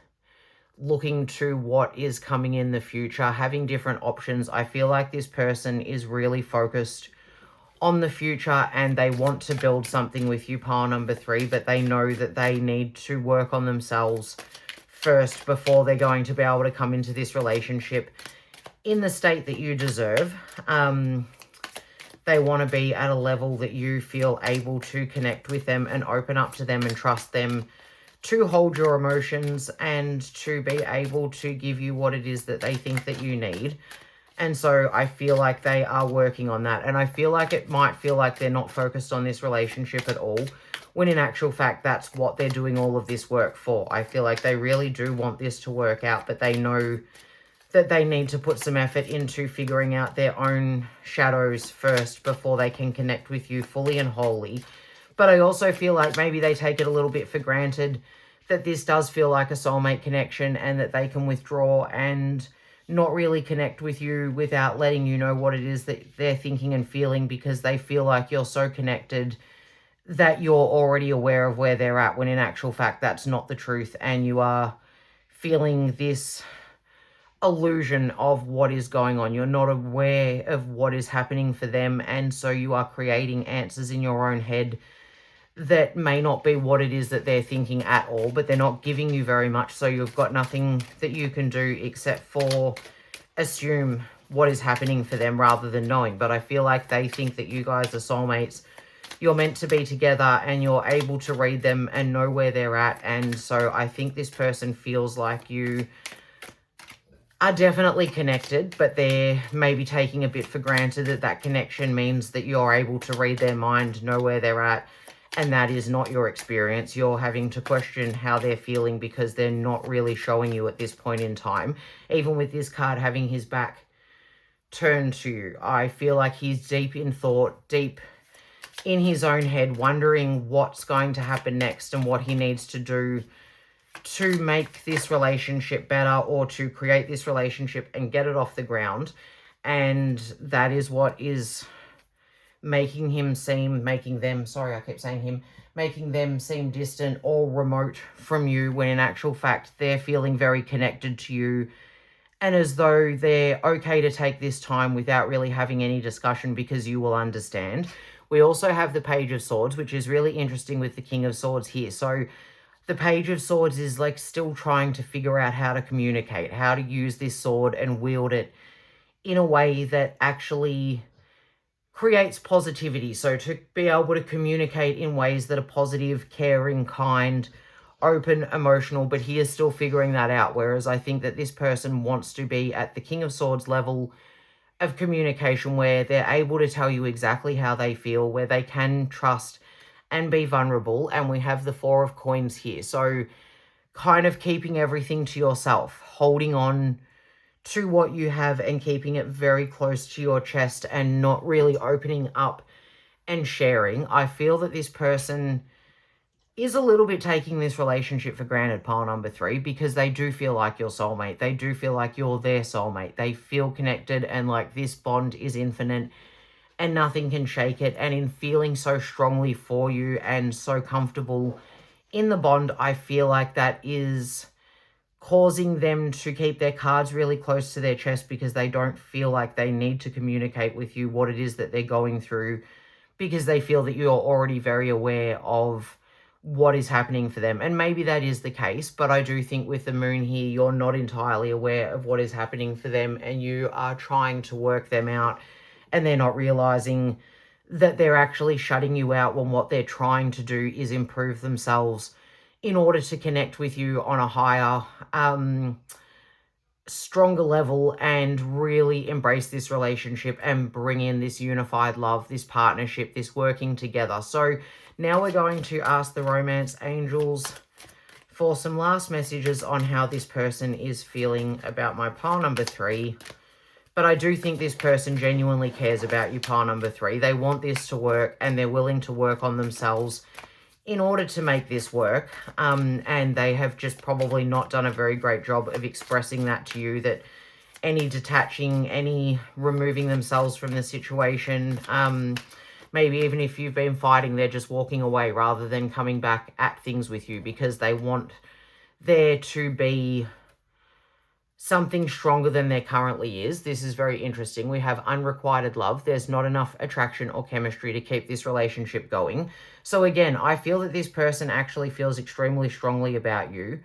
looking to what is coming in the future, having different options. I feel like this person is really focused on the future and they want to build something with you, pile number 3, but they know that they need to work on themselves first before they're going to be able to come into this relationship in the state that you deserve. They want to be at a level that you feel able to connect with them and open up to them and trust them to hold your emotions and to be able to give you what it is that they think that you need. And so I feel like they are working on that. And I feel like it might feel like they're not focused on this relationship at all, when in actual fact, that's what they're doing all of this work for. I feel like they really do want this to work out, but they know that they need to put some effort into figuring out their own shadows first before they can connect with you fully and wholly. But I also feel like maybe they take it a little bit for granted that this does feel like a soulmate connection and that they can withdraw and not really connect with you without letting you know what it is that they're thinking and feeling, because they feel like you're so connected that you're already aware of where they're at, when in actual fact that's not the truth, and you are feeling this illusion of what is going on. You're not aware of what is happening for them, and so you are creating answers in your own head that may not be what it is that they're thinking at all, but they're not giving you very much, so you've got nothing that you can do except for assume what is happening for them rather than knowing. But I feel like they think that you guys are soulmates. You're meant to be together and you're able to read them and know where they're at. And so I think this person feels like you are definitely connected, but they're maybe taking a bit for granted that that connection means that you're able to read their mind, know where they're at, and that is not your experience. You're having to question how they're feeling because they're not really showing you at this point in time. Even with this card having his back turned to you, I feel like he's deep in thought, deep in his own head, wondering what's going to happen next and what he needs to do to make this relationship better or to create this relationship and get it off the ground. And that is what is making them seem distant or remote from you, when in actual fact they're feeling very connected to you, and as though they're okay to take this time without really having any discussion because you will understand. We also have the Page of Swords, which is really interesting with the King of Swords here. So the Page of Swords is like still trying to figure out how to communicate, how to use this sword and wield it in a way that actually creates positivity. So to be able to communicate in ways that are positive, caring, kind, open, emotional, but he is still figuring that out. Whereas I think that this person wants to be at the King of Swords level of communication, where they're able to tell you exactly how they feel, where they can trust and be vulnerable. And we have the Four of Coins here. So kind of keeping everything to yourself, holding on to what you have and keeping it very close to your chest and not really opening up and sharing. I feel that this person is a little bit taking this relationship for granted, pile number 3, because they do feel like your soulmate. They do feel like you're their soulmate. They feel connected and like this bond is infinite and nothing can shake it. And in feeling so strongly for you and so comfortable in the bond, I feel like that is causing them to keep their cards really close to their chest because they don't feel like they need to communicate with you what it is that they're going through, because they feel that you're already very aware of what is happening for them. And maybe that is the case, but I do think with the moon here, you're not entirely aware of what is happening for them and you are trying to work them out and they're not realizing that they're actually shutting you out when what they're trying to do is improve themselves in order to connect with you on a higher, stronger level and really embrace this relationship and bring in this unified love, this partnership, this working together. So now we're going to ask the romance angels for some last messages on how this person is feeling about my pile number 3. But I do think this person genuinely cares about you, pile number 3. They want this to work and they're willing to work on themselves in order to make this work. And they have just probably not done a very great job of expressing that to you, that any detaching, any removing themselves from the situation, maybe even if you've been fighting, they're just walking away rather than coming back at things with you because they want there to be something stronger than there currently is. This is very interesting. We have unrequited love. There's not enough attraction or chemistry to keep this relationship going. So again, I feel that this person actually feels extremely strongly about you,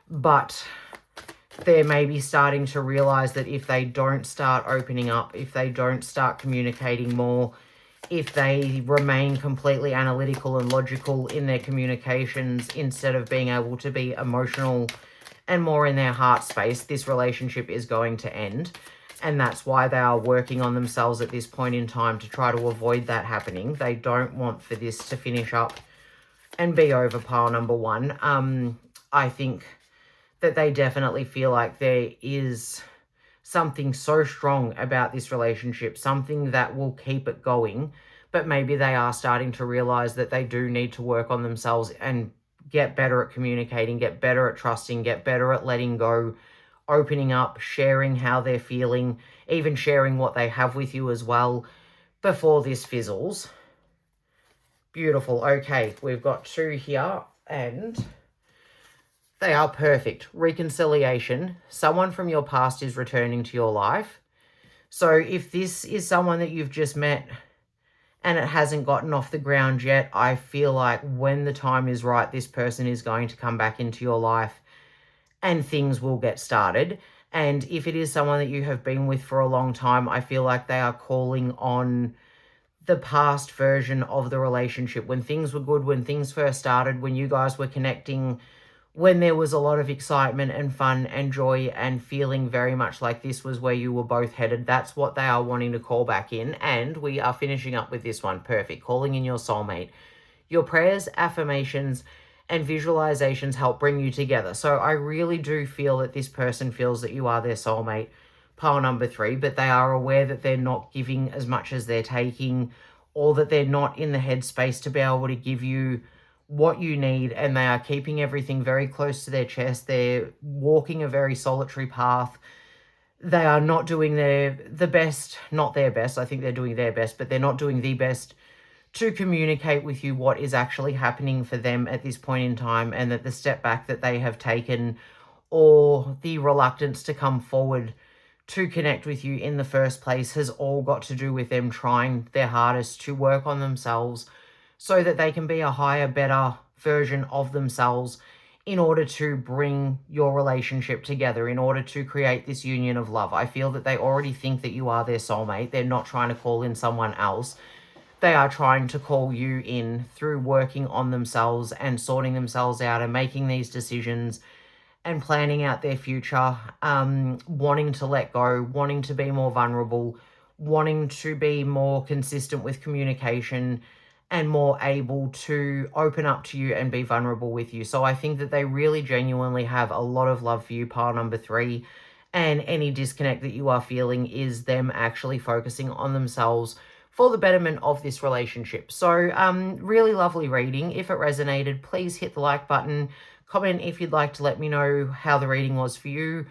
but they're maybe starting to realize that if they don't start opening up, if they don't start communicating more, if they remain completely analytical and logical in their communications instead of being able to be emotional and more in their heart space, this relationship is going to end. And that's why they are working on themselves at this point in time to try to avoid that happening. They don't want for this to finish up and be over, pile number 1. I think that they definitely feel like there is something so strong about this relationship, something that will keep it going. But maybe they are starting to realize that they do need to work on themselves and get better at communicating, get better at trusting, get better at letting go, opening up, sharing how they're feeling, even sharing what they have with you as well before this fizzles. Beautiful. Okay, we've got 2 here and they are perfect. Reconciliation. Someone from your past is returning to your life. So if this is someone that you've just met and it hasn't gotten off the ground yet, I feel like when the time is right, this person is going to come back into your life and things will get started. And if it is someone that you have been with for a long time, I feel like they are calling on the past version of the relationship, when things were good, when things first started, when you guys were connecting, when there was a lot of excitement and fun and joy and feeling very much like this was where you were both headed. That's what they are wanting to call back in. And we are finishing up with this one. Perfect. Calling in your soulmate. Your prayers, affirmations, and visualizations help bring you together. So I really do feel that this person feels that you are their soulmate, pile number 3, but they are aware that they're not giving as much as they're taking, or that they're not in the headspace to be able to give you what you need, and they are keeping everything very close to their chest. They're walking a very solitary path. They are not doing the best, not their best. I think they're doing their best, but they're not doing the best to communicate with you what is actually happening for them at this point in time, and that the step back that they have taken or the reluctance to come forward to connect with you in the first place has all got to do with them trying their hardest to work on themselves so that they can be a higher, better version of themselves in order to bring your relationship together, in order to create this union of love. I feel that they already think that you are their soulmate. They're not trying to call in someone else. They are trying to call you in through working on themselves and sorting themselves out and making these decisions and planning out their future, wanting to let go, wanting to be more vulnerable, wanting to be more consistent with communication, and more able to open up to you and be vulnerable with you. So I think that they really genuinely have a lot of love for you, pile number 3. And any disconnect that you are feeling is them actually focusing on themselves, for the betterment of this relationship. So really lovely reading. If it resonated, please hit the like button. Comment if you'd like to let me know how the reading was for you.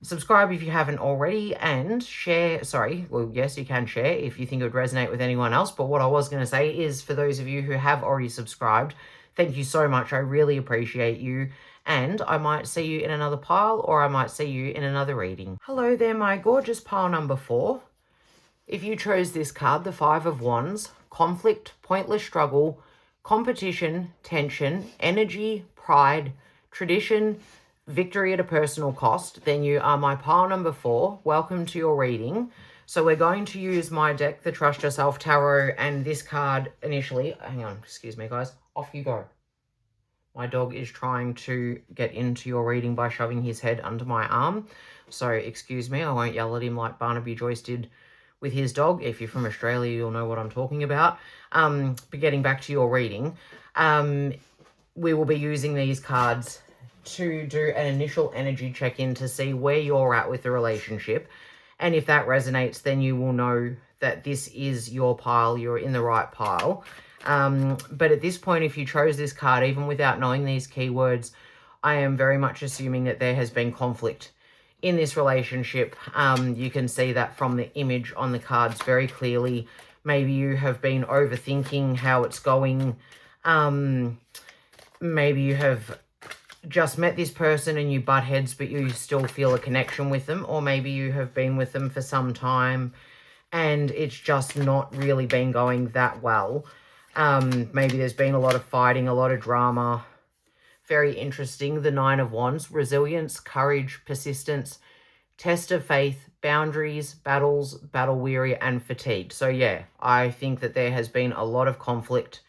Subscribe if you haven't already, and share. Sorry, well, yes, you can share if you think it would resonate with anyone else. But what I was going to say is, for those of you who have already subscribed, thank you so much. I really appreciate you. And I might see you in another pile, or I might see you in another reading. Hello there, my gorgeous pile number 4. If you chose this card, the Five of Wands, conflict, pointless struggle, competition, tension, energy, pride, tradition, victory at a personal cost, then you are my pile number 4. Welcome to your reading. So we're going to use my deck, the Trust Yourself Tarot, and this card initially. Hang on, excuse me, guys. Off you go. My dog is trying to get into your reading by shoving his head under my arm. So excuse me, I won't yell at him like Barnaby Joyce did with his dog. If you're from Australia, you'll know what I'm talking about. But getting back to your reading, we will be using these cards to do an initial energy check-in to see where you're at with the relationship. And if that resonates, then you will know that this is your pile. You're in the right pile. But at this point, if you chose this card, even without knowing these keywords, I am very much assuming that there has been conflict in this relationship. You can see that from the image on the cards very clearly. Maybe you have been overthinking how it's going. Maybe you have just met this person and you butt heads, but you still feel a connection with them. Or maybe you have been with them for some time and it's just not really been going that well. Maybe there's been a lot of fighting, a lot of drama. Very interesting. The Nine of Wands, resilience, courage, persistence, test of faith, boundaries, battles, battle weary, and fatigued. So yeah, I think that there has been a lot of conflict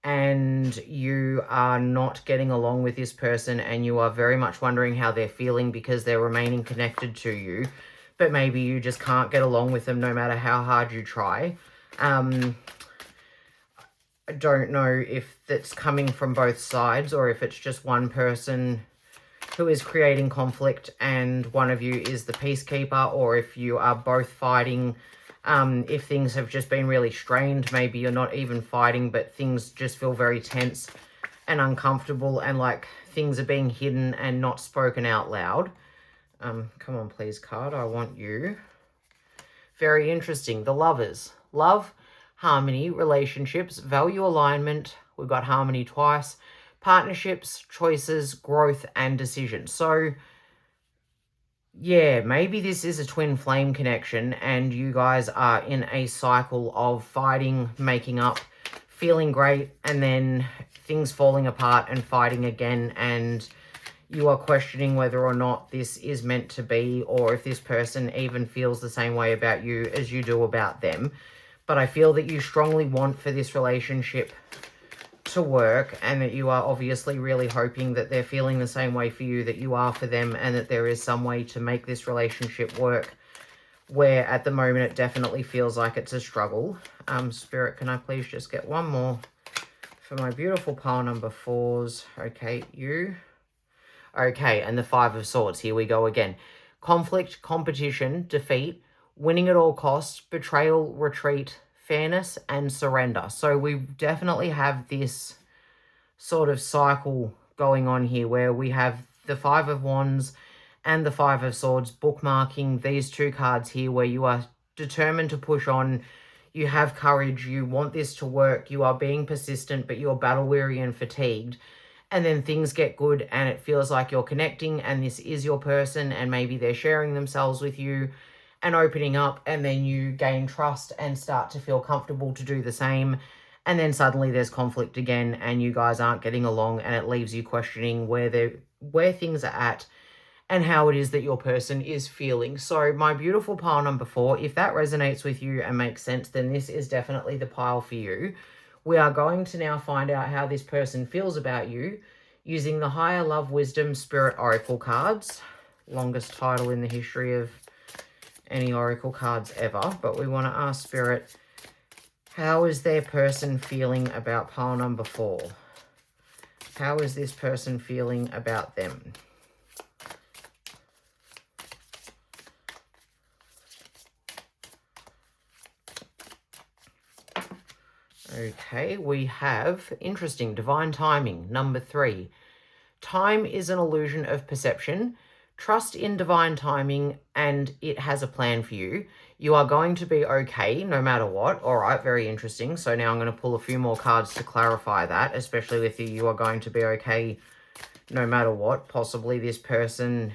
and you are not getting along with this person and you are very much wondering how they're feeling because they're remaining connected to you. But maybe you just can't get along with them no matter how hard you try. I don't know if that's coming from both sides or if it's just one person who is creating conflict and one of you is the peacekeeper, or if you are both fighting. If things have just been really strained, maybe you're not even fighting, but things just feel very tense and uncomfortable and like things are being hidden and not spoken out loud. Come on, please, card. I want you. Very interesting. The Lovers. Love, harmony, relationships, value alignment. We've got harmony twice. Partnerships, choices, growth, and decision. So yeah, maybe this is a twin flame connection and you guys are in a cycle of fighting, making up, feeling great, and then things falling apart and fighting again, and you are questioning whether or not this is meant to be or if this person even feels the same way about you as you do about them. But I feel that you strongly want for this relationship to work and that you are obviously really hoping that they're feeling the same way for you that you are for them, and that there is some way to make this relationship work, where at the moment it definitely feels like it's a struggle. Spirit, can I please just get one more for my beautiful pile number 4s? Okay, you. Okay, and the Five of Swords. Here we go again. Conflict, competition, defeat, winning at all costs, betrayal, retreat, fairness, and surrender. So we definitely have this sort of cycle going on here where we have the Five of Wands and the Five of Swords bookmarking these two cards here, where you are determined to push on. You have courage. You want this to work. You are being persistent, but you're battle weary and fatigued. And then things get good and it feels like you're connecting and this is your person, and maybe they're sharing themselves with you and opening up, and then you gain trust and start to feel comfortable to do the same. And then suddenly there's conflict again and you guys aren't getting along, and it leaves you questioning where things are at and how it is that your person is feeling. So my beautiful pile number 4, if that resonates with you and makes sense, then this is definitely the pile for you. We are going to now find out how this person feels about you using the Higher Love Wisdom Spirit Oracle cards. Longest title in the history of any Oracle cards ever. But we want to ask Spirit, how is their person feeling about pile number 4? How is this person feeling about them? Okay, we have, interesting, divine timing. Number 3. Time is an illusion of perception. Trust in divine timing and it has a plan for you. You are going to be okay no matter what. All right, very interesting. So now I'm going to pull a few more cards to clarify that, especially with you are going to be okay no matter what. Possibly this person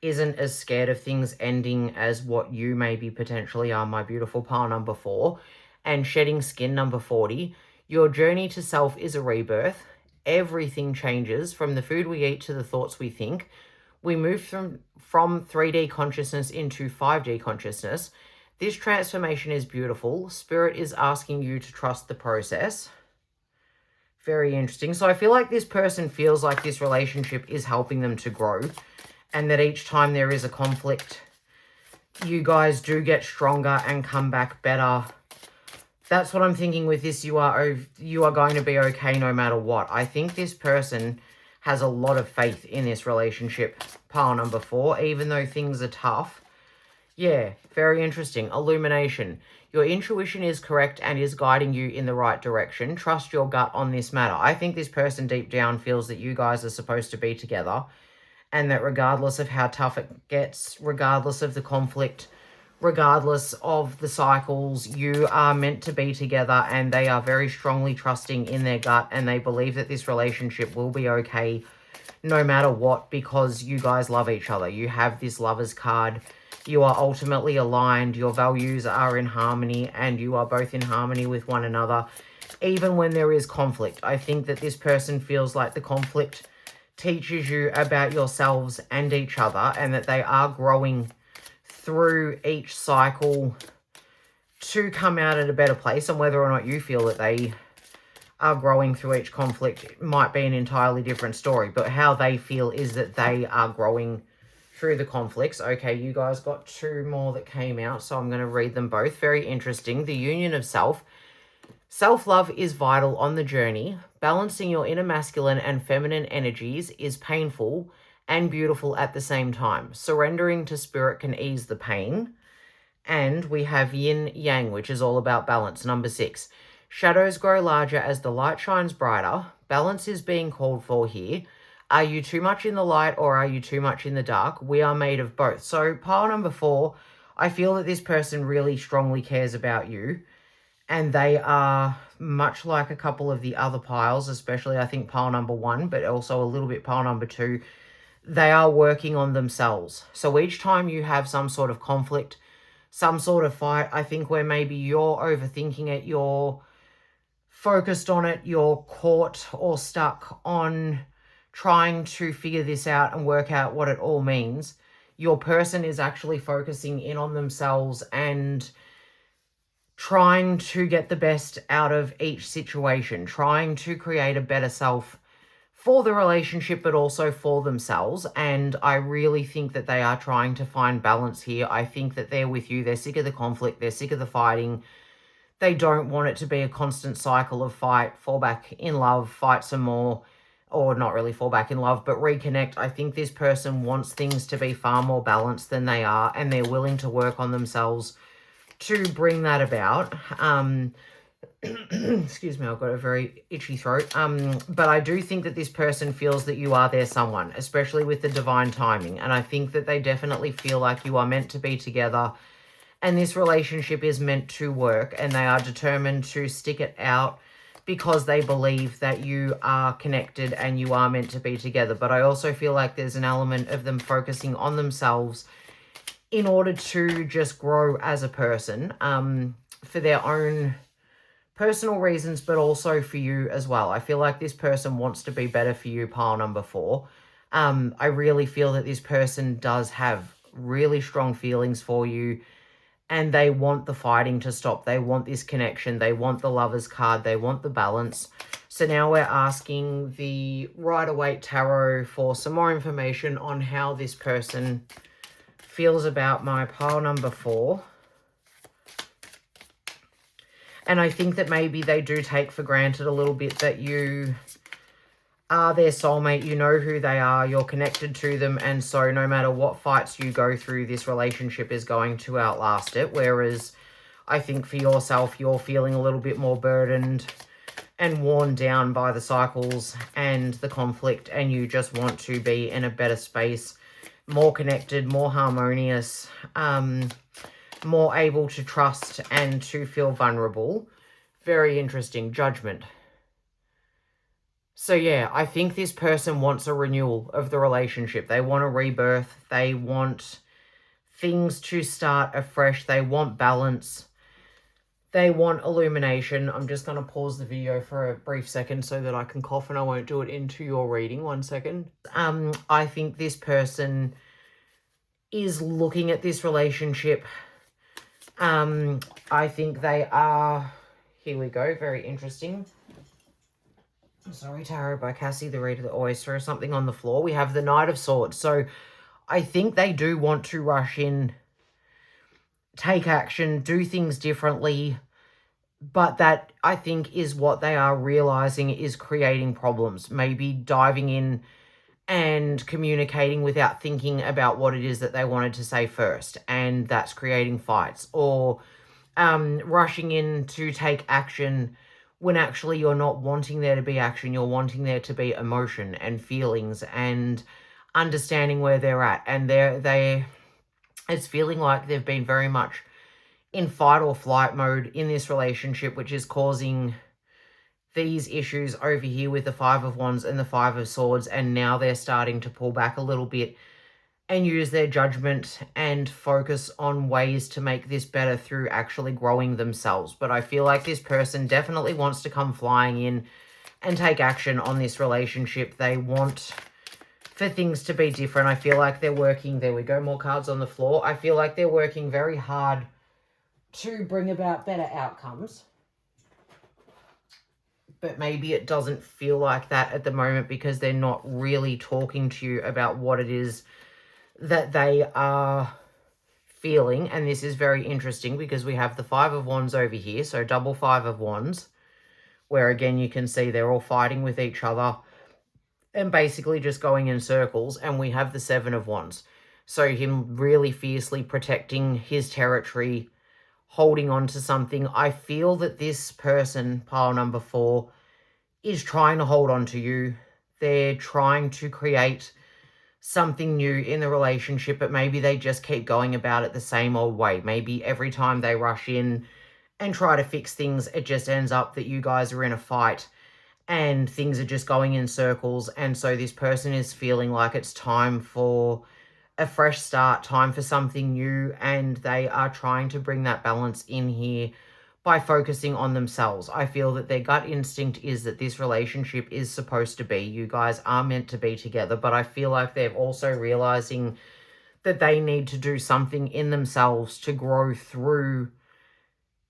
isn't as scared of things ending as what you maybe potentially are, my beautiful pile number 4. And shedding skin, number 40. Your journey to self is a rebirth. Everything changes from the food we eat to the thoughts we think. We move from 3D consciousness into 5D consciousness. This transformation is beautiful. Spirit is asking you to trust the process. Very interesting. So I feel like this person feels like this relationship is helping them to grow, and that each time there is a conflict, you guys do get stronger and come back better. That's what I'm thinking with this. You are going to be okay no matter what. I think this person has a lot of faith in this relationship, pile number 4, even though things are tough. Yeah, very interesting. Illumination. Your intuition is correct and is guiding you in the right direction. Trust your gut on this matter. I think this person deep down feels that you guys are supposed to be together, and that regardless of how tough it gets, regardless of the conflict, regardless of the cycles, you are meant to be together, and they are very strongly trusting in their gut, and they believe that this relationship will be okay no matter what, because you guys love each other. You have this Lovers card. You are ultimately aligned. Your values are in harmony, and you are both in harmony with one another, even when there is conflict. I think that this person feels like the conflict teaches you about yourselves and each other, and that they are growing through each cycle to come out at a better place. And whether or not you feel that they are growing through each conflict might be an entirely different story, but how they feel is that they are growing through the conflicts. Okay, you guys got 2 more that came out, so I'm going to read them both. Very interesting. The union of self. Self-love is vital on the journey. Balancing your inner masculine and feminine energies is painful and beautiful at the same time. Surrendering to spirit can ease the pain. And we have yin yang, which is all about balance. Number 6. Shadows grow larger as the light shines brighter. Balance is being called for here. Are you too much in the light or are you too much in the dark? We are made of both. So pile number 4, I feel that this person really strongly cares about you. And they are much like a couple of the other piles, especially I think pile number 1, but also a little bit pile number 2. They are working on themselves. So each time you have some sort of conflict, some sort of fight, I think where maybe you're overthinking it, you're focused on it, you're caught or stuck on trying to figure this out and work out what it all means, your person is actually focusing in on themselves and trying to get the best out of each situation, trying to create a better self for the relationship, but also for themselves. And I really think that they are trying to find balance here. I think that they're with you. They're sick of the conflict. They're sick of the fighting. They don't want it to be a constant cycle of fight, fall back in love, fight some more, or not really fall back in love, but reconnect. I think this person wants things to be far more balanced than they are, and they're willing to work on themselves to bring that about. Excuse me, I've got a very itchy throat. But I do think that this person feels that you are their someone, especially with the divine timing. And I think that they definitely feel like you are meant to be together, and this relationship is meant to work, and they are determined to stick it out because they believe that you are connected and you are meant to be together. But I also feel like there's an element of them focusing on themselves in order to just grow as a person, for their own personal reasons, but also for you as well. I feel like this person wants to be better for you, pile number 4. I really feel that this person does have really strong feelings for you, and they want the fighting to stop. They want this connection. They want the Lovers card. They want the balance. So now we're asking the Rider-Waite Tarot for some more information on how this person feels about my pile number 4. And I think that maybe they do take for granted a little bit that you are their soulmate. You know who they are. You're connected to them. And so no matter what fights you go through, this relationship is going to outlast it. Whereas I think for yourself, you're feeling a little bit more burdened and worn down by the cycles and the conflict, and you just want to be in a better space, more connected, more harmonious, more able to trust and to feel vulnerable. Very interesting. Judgment. So yeah, I think this person wants a renewal of the relationship. They want a rebirth. They want things to start afresh. They want balance. They want illumination. I'm just going to pause the video for a brief second so that I can cough, and I won't do it into your reading. 1 second. I think this person is looking at this relationship. I think they are... Here we go. Very interesting. Sorry, Tarot by Cassy, the reader that always throws something on the floor. We have the Knight of Swords. So I think they do want to rush in, take action, do things differently. But that, I think, is what they are realizing is creating problems. Maybe diving in and communicating without thinking about what it is that they wanted to say first. And that's creating fights. Or rushing in to take action when actually you're not wanting there to be action. You're wanting there to be emotion and feelings and understanding where they're at. And it's feeling like they've been very much in fight or flight mode in this relationship, which is causing these issues over here with the Five of Wands and the Five of Swords. And now they're starting to pull back a little bit and use their judgment and focus on ways to make this better through actually growing themselves. But I feel like this person definitely wants to come flying in and take action on this relationship. They want for things to be different. I feel like they're working... There we go, more cards on the floor. I feel like they're working very hard to bring about better outcomes. But maybe it doesn't feel like that at the moment because they're not really talking to you about what it is that they are feeling. And this is very interesting because we have the Five of Wands over here, so double Five of Wands, where again you can see they're all fighting with each other and basically just going in circles. And we have the Seven of Wands, so him really fiercely protecting his territory, holding on to something. I feel that this person, pile number 4, is trying to hold on to you. They're trying to create something new in the relationship, but maybe they just keep going about it the same old way. Maybe every time they rush in and try to fix things, it just ends up that you guys are in a fight and things are just going in circles. And so this person is feeling like it's time for a fresh start, time for something new, and they are trying to bring that balance in here by focusing on themselves. I feel that their gut instinct is that this relationship is supposed to be. You guys are meant to be together, but I feel like they're also realizing that they need to do something in themselves to grow through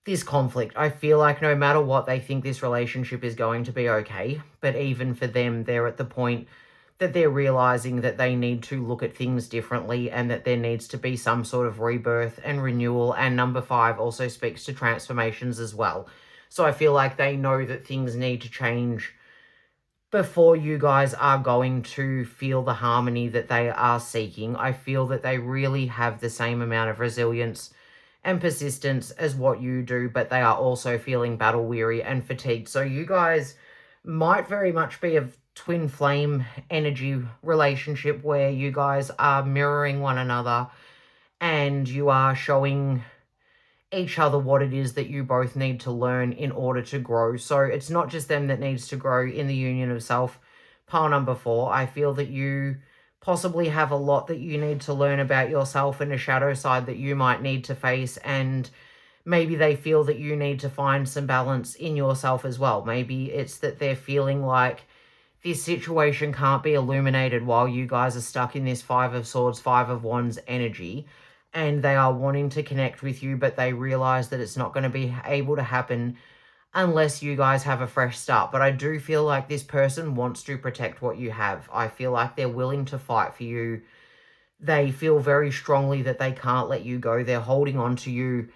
this conflict. I feel like no matter what, they think this relationship is going to be okay, but even for them, they're at the point that they're realizing that they need to look at things differently and that there needs to be some sort of rebirth and renewal. And number 5 also speaks to transformations as well. So I feel like they know that things need to change before you guys are going to feel the harmony that they are seeking. I feel that they really have the same amount of resilience and persistence as what you do, but they are also feeling battle weary and fatigued. So you guys might very much be a twin flame energy relationship where you guys are mirroring one another and you are showing each other what it is that you both need to learn in order to grow. So it's not just them that needs to grow in the union of self. Pile number 4, I feel that you possibly have a lot that you need to learn about yourself and a shadow side that you might need to face, and maybe they feel that you need to find some balance in yourself as well. Maybe it's that they're feeling like this situation can't be illuminated while you guys are stuck in this Five of Swords, Five of Wands energy, and they are wanting to connect with you, but they realize that it's not going to be able to happen unless you guys have a fresh start. But I do feel like this person wants to protect what you have. I feel like they're willing to fight for you. They feel very strongly that they can't let you go. They're holding on to you.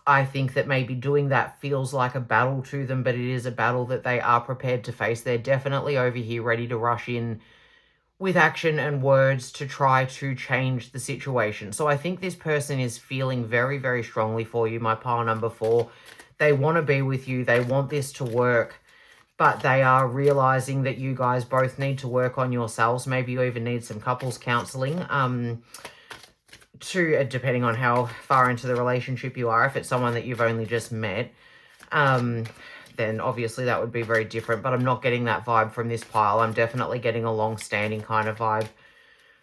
I think that maybe doing that feels like a battle to them, but it is a battle that they are prepared to face. They're definitely over here ready to rush in with action and words to try to change the situation. So I think this person is feeling very, very strongly for you, my pile number 4. They want to be with you. They want this to work, but they are realizing that you guys both need to work on yourselves. Maybe you even need some couples counseling, depending on how far into the relationship you are. If it's someone that you've only just met, then obviously that would be very different. But I'm not getting that vibe from this pile. I'm definitely getting a long-standing kind of vibe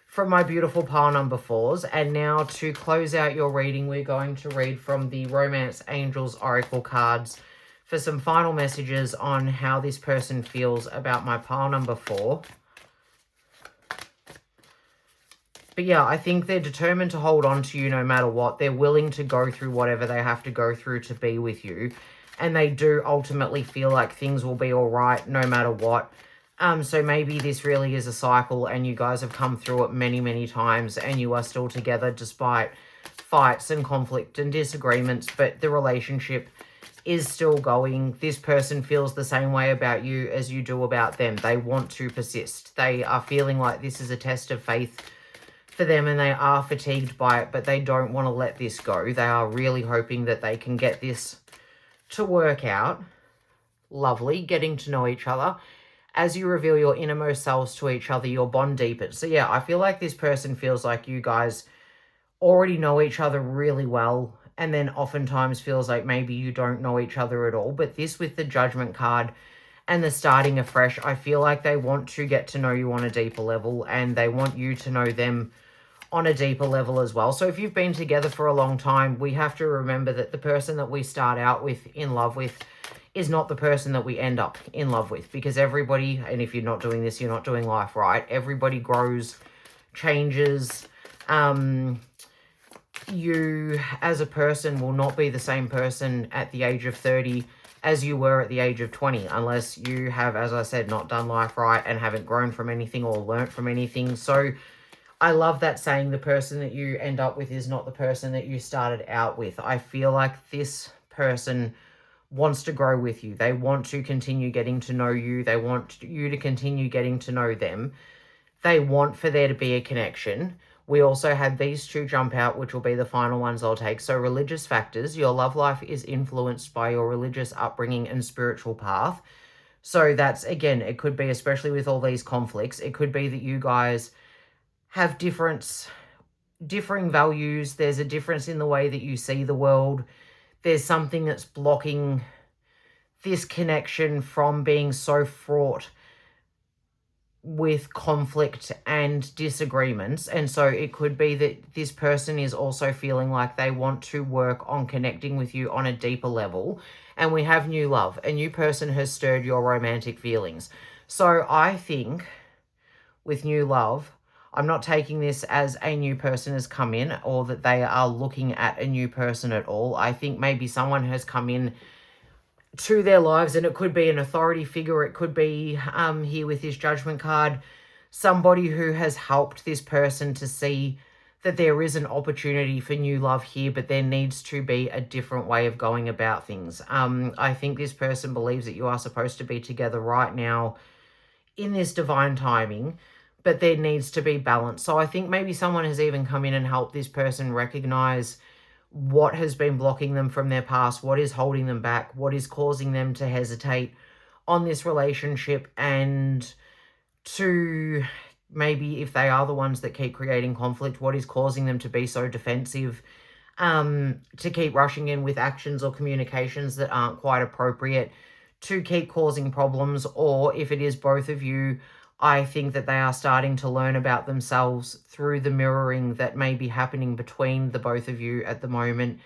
from my beautiful pile number 4s. And now to close out your reading, we're going to read from the Romance Angels Oracle cards for some final messages on how this person feels about my pile number 4. But yeah, I think they're determined to hold on to you no matter what. They're willing to go through whatever they have to go through to be with you. And they do ultimately feel like things will be all right no matter what. So maybe this really is a cycle and you guys have come through it many, many times and you are still together despite fights and conflict and disagreements, but the relationship is still going. This person feels the same way about you as you do about them. They want to persist. They are feeling like this is a test of faith for them and they are fatigued by it, but they don't want to let this go. They are really hoping that they can get this to work out. Lovely. Getting to know each other. As you reveal your innermost selves to each other, your bond deepens. So yeah, I feel like this person feels like you guys already know each other really well, and then oftentimes feels like maybe you don't know each other at all. But this with the Judgment card and the starting afresh, I feel like they want to get to know you on a deeper level and they want you to know them on a deeper level as well. So if you've been together for a long time, we have to remember that the person that we start out with, in love with, is not the person that we end up in love with, because everybody, and if you're not doing this, you're not doing life right. Everybody grows, changes. You as a person will not be the same person at the age of 30 as you were at the age of 20, unless you have, as I said, not done life right and haven't grown from anything or learnt from anything. So I love that saying, the person that you end up with is not the person that you started out with. I feel like this person wants to grow with you. They want to continue getting to know you. They want you to continue getting to know them. They want for there to be a connection. We also had these two jump out, which will be the final ones I'll take. So religious factors. Your love life is influenced by your religious upbringing and spiritual path. So that's, again, it could be, especially with all these conflicts, it could be that you guys have differing values. There's a difference in the way that you see the world. There's something that's blocking this connection from being so fraught with conflict and disagreements. And so it could be that this person is also feeling like they want to work on connecting with you on a deeper level. And we have new love. A new person has stirred your romantic feelings. So I think with new love, I'm not taking this as a new person has come in or that they are looking at a new person at all. I think maybe someone has come in to their lives, and it could be an authority figure. It could be, here with this Judgment card, somebody who has helped this person to see that there is an opportunity for new love here, but there needs to be a different way of going about things. I think this person believes that you are supposed to be together right now in this divine timing, but there needs to be balance. So I think maybe someone has even come in and helped this person recognize what has been blocking them from their past, what is holding them back, what is causing them to hesitate on this relationship, and to maybe, if they are the ones that keep creating conflict, what is causing them to be so defensive, to keep rushing in with actions or communications that aren't quite appropriate, to keep causing problems. Or if it is both of you, I think that they are starting to learn about themselves through the mirroring that may be happening between the both of you at the moment,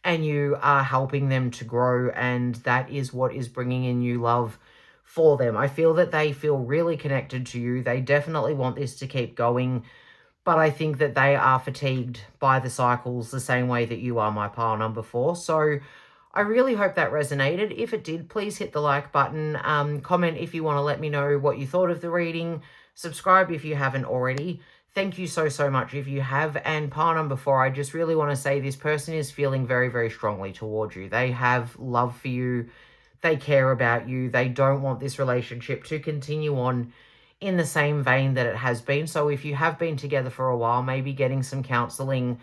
and you are helping them to grow, and that is what is bringing in new love for them. I feel that they feel really connected to you. They definitely want this to keep going, but I think that they are fatigued by the cycles the same way that you are, my pile number 4. So I really hope that resonated. If it did, please hit the like button. Comment if you want to let me know what you thought of the reading. Subscribe if you haven't already. Thank you so, so much if you have. And pile number 4, I just really want to say this person is feeling very, very strongly towards you. They have love for you. They care about you. They don't want this relationship to continue on in the same vein that it has been. So if you have been together for a while, maybe getting some counseling,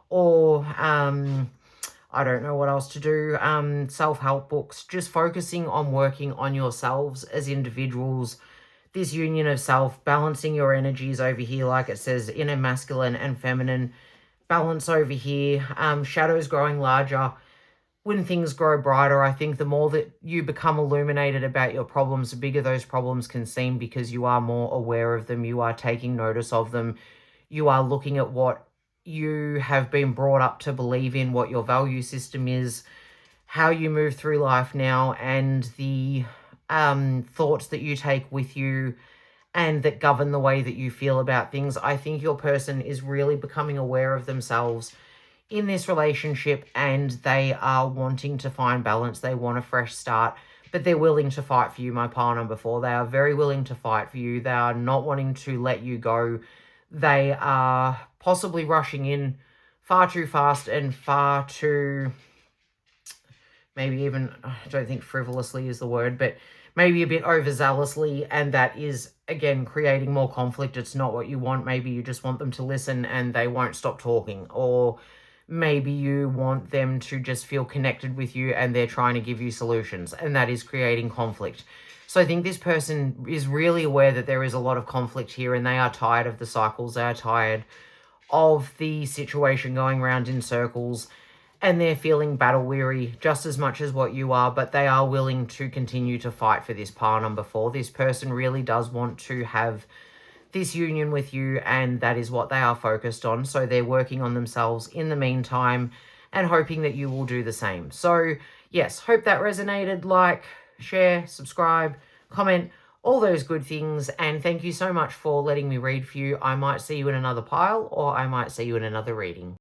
or I don't know what else to do, self-help books, just focusing on working on yourselves as individuals, this union of self, balancing your energies over here, like it says, inner masculine and feminine balance over here, shadows growing larger. When things grow brighter, I think the more that you become illuminated about your problems, the bigger those problems can seem, because you are more aware of them, you are taking notice of them, you are looking at what you have been brought up to believe in, what your value system is, how you move through life now, and the thoughts that you take with you and that govern the way that you feel about things. I think your person is really becoming aware of themselves in this relationship, and they are wanting to find balance. They want a fresh start, but they're willing to fight for you, my pile number 4. They are very willing to fight for you. They are not wanting to let you go. They are possibly rushing in far too fast and far too, maybe even, I don't think frivolously is the word, but maybe a bit overzealously, and that is, again, creating more conflict. It's not what you want. Maybe you just want them to listen and they won't stop talking, or maybe you want them to just feel connected with you and they're trying to give you solutions, and that is creating conflict. So I think this person is really aware that there is a lot of conflict here, and they are tired of the cycles. They are tired of the situation going round in circles, and they're feeling battle weary just as much as what you are, but they are willing to continue to fight for this pile number 4. This person really does want to have this union with you, and that is what they are focused on. So they're working on themselves in the meantime and hoping that you will do the same. So yes, hope that resonated. Like, share, subscribe, comment, all those good things. And thank you so much for letting me read for you. I might see you in another pile, or I might see you in another reading.